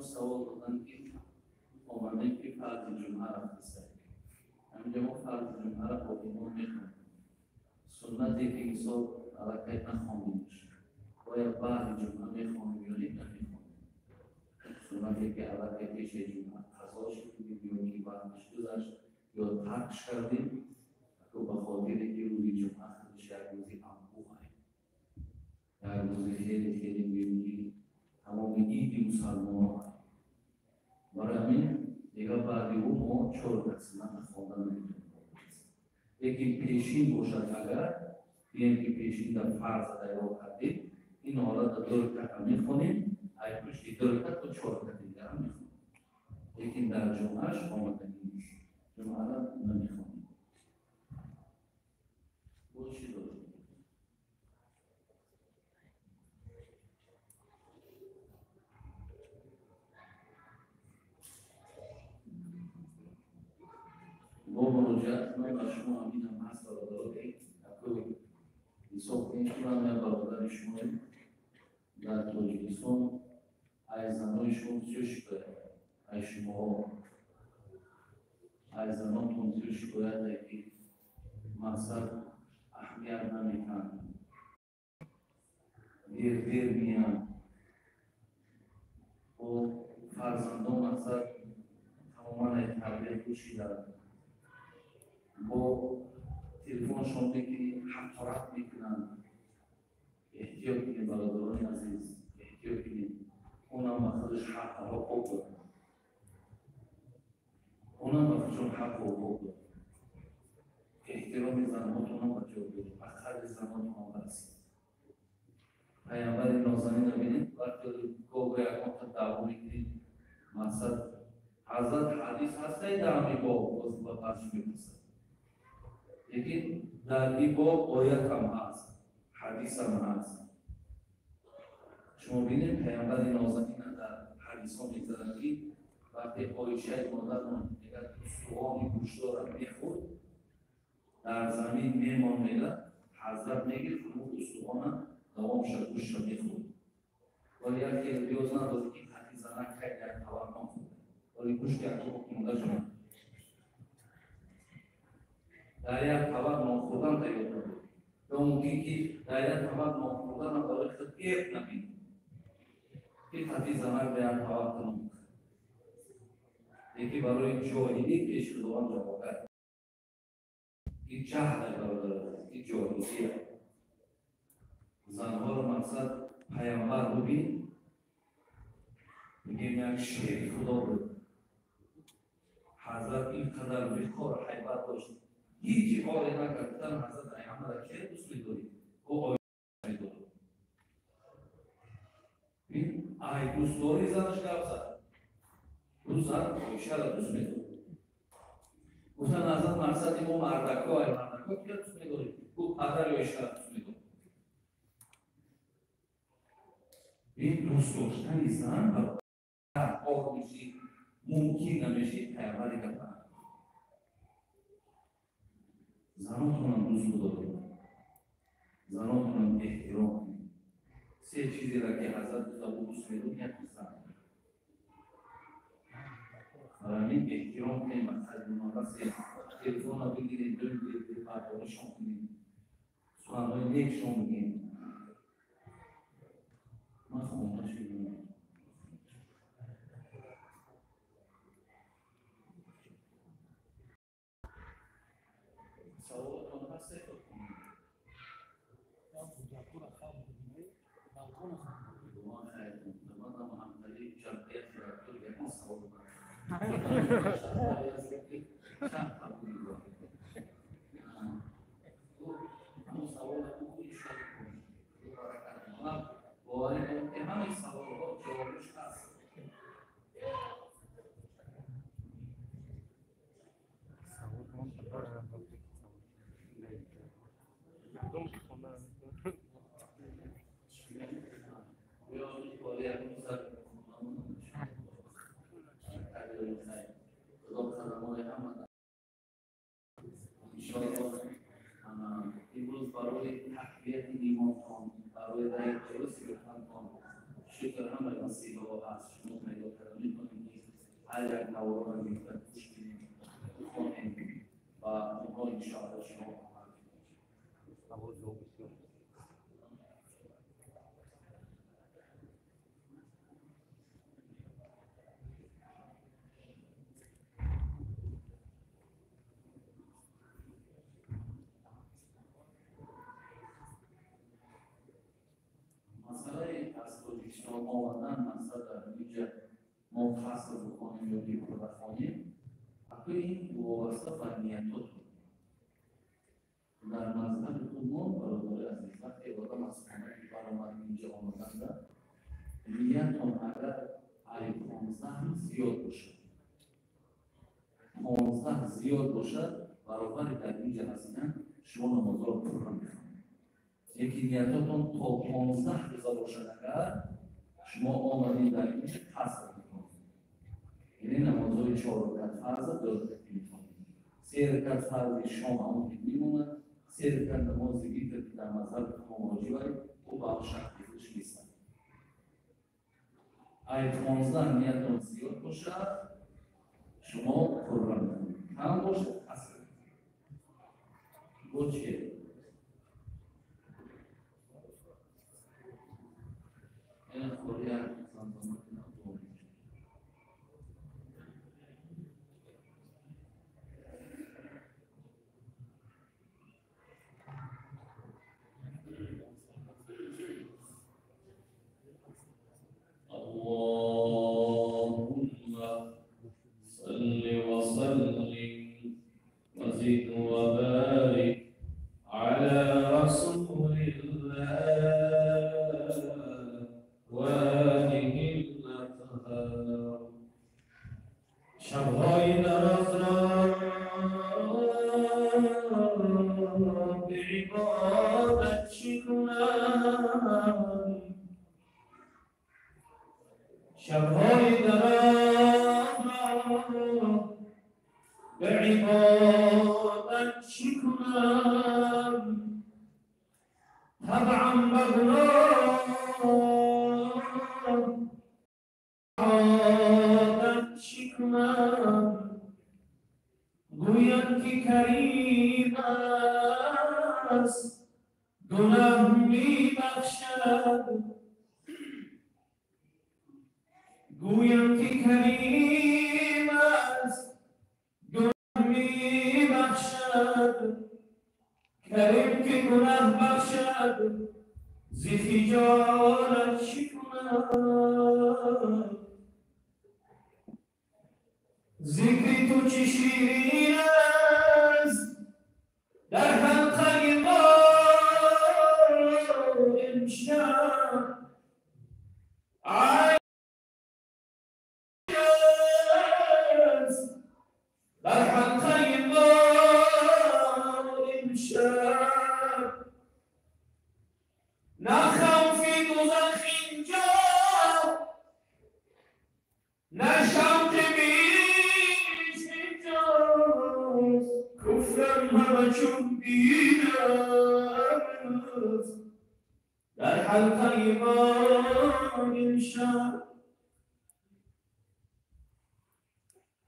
سوال دادن که آمده که فرض جمعه را بسته. همینجا ما فرض جمعه را با ایمان میخونیم. سنتی که ایسا علاقه نخواهیم میشه. باید بعد جمعه میخونیم یا نمیخونیم. سنتی که علاقه پیش جمعه قضا شدیم یا که بعدش گذشت یا ترکش کردیم تو به خاطر که روزی جمعه خودش یک روزی انبوه یک روزی خیلی خیلی میبینی تمام عید مسلمان ها برای همین دیگه بعدی او ما 4 تقسیمت خواندن نمیتونیم. یکی پیشین باشد اگر بیایم که پیشین در فرض ادعا کردیم این حالت در 2 رکعت هم میخونیم ای پشتی 2 رکعت و 4 رکعت دیگر هم میخونیم. لیکن در جمعهش آمدنی نیست. جمعه را نمیخونیم. چی داریم؟ با مراجعت من بر شما امینم هست برادران اکو حساب کنید که من برادر شما در تاجیکستان از زنان شما بسیار شکایت از شما از زنانتون بسیار شکایت که مقصد اهمیت نمیکنن دیر میان و فرزندان مقصد تماما تربیت کشیدن با تلفنشون بگیری حقارت میکنن. احتیاط کنید برادران عزیز، احتیاط کنید. اونم با خودش حق و حقوق داره. اونم با خودشون حق و حقوق داره. احترام زنهاتون هم بجا داره. اخر زمان ما برسید. پیامبر نازنین رو ببینید وقتی گوگه اکانت دعوا میکنید مقصد حضرت حدیث هسته در این باب باز با پرچی میپرسد لیکن در این باب آیت هم هست حدیث هم هست. شما ببینید پیامبر نازنین در حدیث ها میگذارن که وقتی عایشه مادرمون میگه سوانی گوشتار رو میخورد در زمین میمان میگه حضرت میگه فرمود استوانه دوام شد گوشت رو میخورد ولی یکی بیوز نداره که حدیث زنک خیلی یک توان نخورد ولی گوشت یک تو مونده شد در یک توان نخوردن تیاد نبود یا ممکن که در یک توان نخوردن رو برای خود ایق نبید که حدیث زنک به یک توان نمود یکی برای جاهلی پیش خداوند جواب کرد این جهل برادر این جاهلیه زنها رو مقصد پیامبر ببین میگیم یک شیر خدا بود حضرت این قدر وقار حیبت داشت هیچی کاری نکردن حضرت پیامبر که دوست می‌داری او آیه می‌داری این آیه دوست داری زنش گفت زد دوست زن آیشه را دوست می‌داری گفتن حضرت مقصد ما مردکا که دوست می‌داری گفت پدر آیشه را دوست می‌داری این دوست داشتن زن در آرمیشی ممکن نمیشه پیامبری کردن زناتون هم دوست بدارید زناتون هم احترام کنید سه چیزی را که حضرت دوست میدون یک زن همین احترام کنید مقصد مناسب سه تلفن را بگیرید دو بگیرید پردارشون کنید سخنهای نیکشون بگید من خواهم شدیم سوالتون هست امروز برای تقویت ایمانتان برای رای درست گرفتنتان شکر همه مسیحا هست شما پیدا کرده میکنیم که هر یک نوارا رو میتونید گوش کنیم بخونیم و اونها انشاءالله شما ما آمدن مقصد در اینجا ما فصل بکنیم یا دیگر بخونیم اکنون این وابسته به نیتاتون در مذهب ما برادر عزیز وقتی آدم از خانه برآمد اینجا آمدن نیتون اگر ای 15 زیاد باشد 15 زیاد باشد برابر در اینجا هستن شما نمازها رو بخونید یکی نیتاتون تا 15 بزار باشد اگر شما آمدید در این فصل میکنید یعنی نمازهای 4 رکعت فرض دارید میکنید 3 رکعت فرض شام همون میمونه 3 رکعت نماز دیگر که در مذهب ما واجبه او با شرطش نیست آیه 15 نیتون زیاد باشد شما قربان کنید کم باشد اصل با چیه؟ این خوری هم اللهم صل وسلم وزد وبارك على رسول شبهای دراز را به عبادت چی کنم شبهای دراز را به عبادت چی کنم طبعا بغنام عادت چی کنم گویم که کریم است گناه می بخشد گویم که کریم است گناه می بخشد کریم که گناه بخشد ز خجالت چی کنم ذکر تو چه شیرین است در حلقه ما امشب عیش است در حلقه ما امشب نه خوف دوزخ اینجا نه شوق بیش اینجاست کفرم همه چون دین است در حلقه ما امشب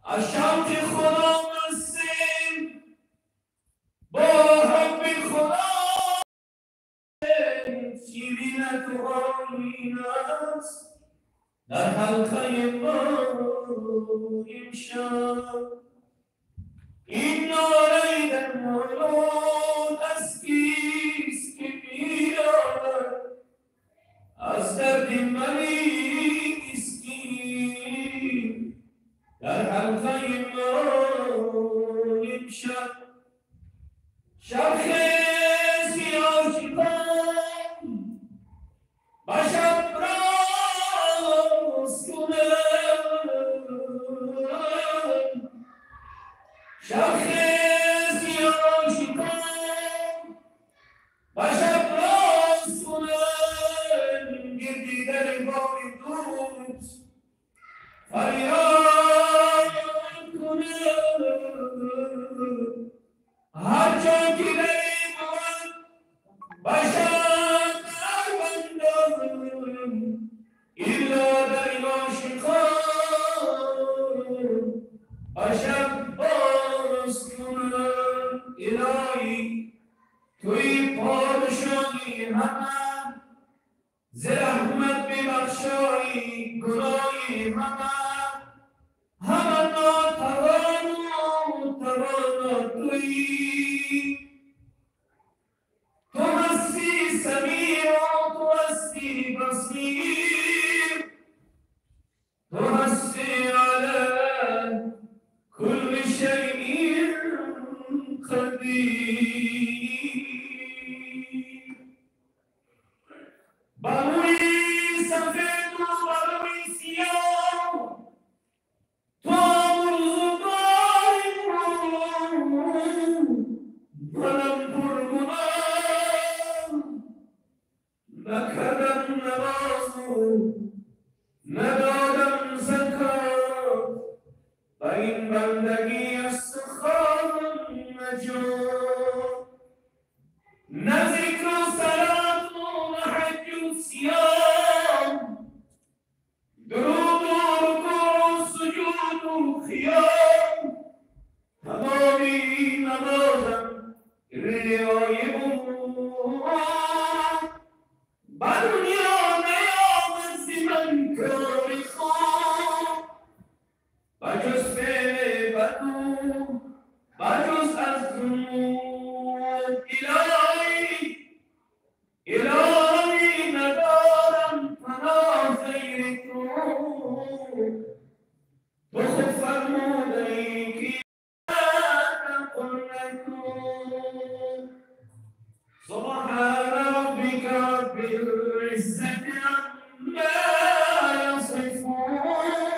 از شوق خدا مستیم با حب خدا شیرینت و آیین است در حلقه ما امشب این ناله در مولود از کیست که می‌دارد از درد منی مسکین در حلقه ما امشب شب خیزی عاشقان با شب راست کنم شب خیزی عاشقان با شب راست کنم گردی در بار دوست فریاد کنم هر جا که دری بود باشد دربندم ایلا در این عاشقان باشد باز کنم الهی توی پادشاهی همه ز رحمت ببخشایی گناهی همه ناتوان تویی تو هستی سمیع و تو هستی بصیر تو هستی علی کل شیء قدیر بروی سفید و بروی سیاه تو منم پرگناه نکردم نماز ندادم زکات و این بندگی است خواهم نجات نه ذکر و صلات و نه حج و صیام درود و رکوع و سجود و خیام تمامی نمازم ریای بود با دنیا نیامد ز من کاری خواب بجز فعل بد و بجز از ذنوب الهی ندارم پناه غیر تو تو خود فرمودی که سبحان ربك رب العزة عما يصفون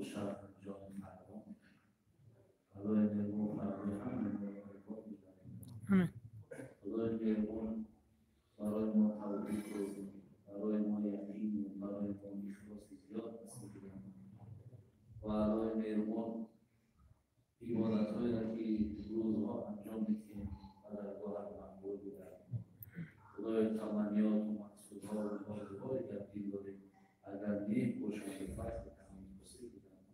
شب انجام فرمان خدای مهربان فرمان آمین. خدای مهربان برای ما توفیق بده، برای ما یقین، برای ما اخلاص زیاد نصیب کنه و برای مهربان عبادت‌هایی را که روزها انجام میدیم و در گاه مقبول بودن خدای تمنیات و مقصودها و آرزوهایی در دل داریم اگر نیک باشند به فضل تمام توصیف بدن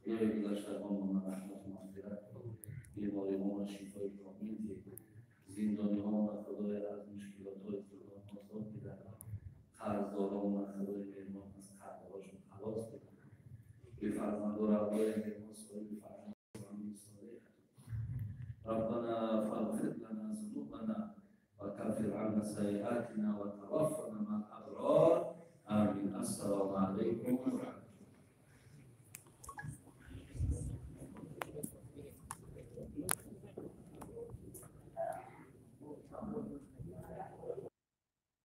خدای گذشتگان را رحمت و مغفرت بیماری‌ها را شفای کامل ده زندانی‌ها را خدای از مشکلات‌های خودشان آزاد بدن قرضداران را خدای مهربان از قرض‌هاشون خلاص بدن به فرزندان را خدای مهربان صاحب فرزند صالح ربنا فاغفر لنا ذنوبنا وكفر عنا سيئاتنا وتوفنا مع الأبرار آمين. السلام عليكم ورحمة الله.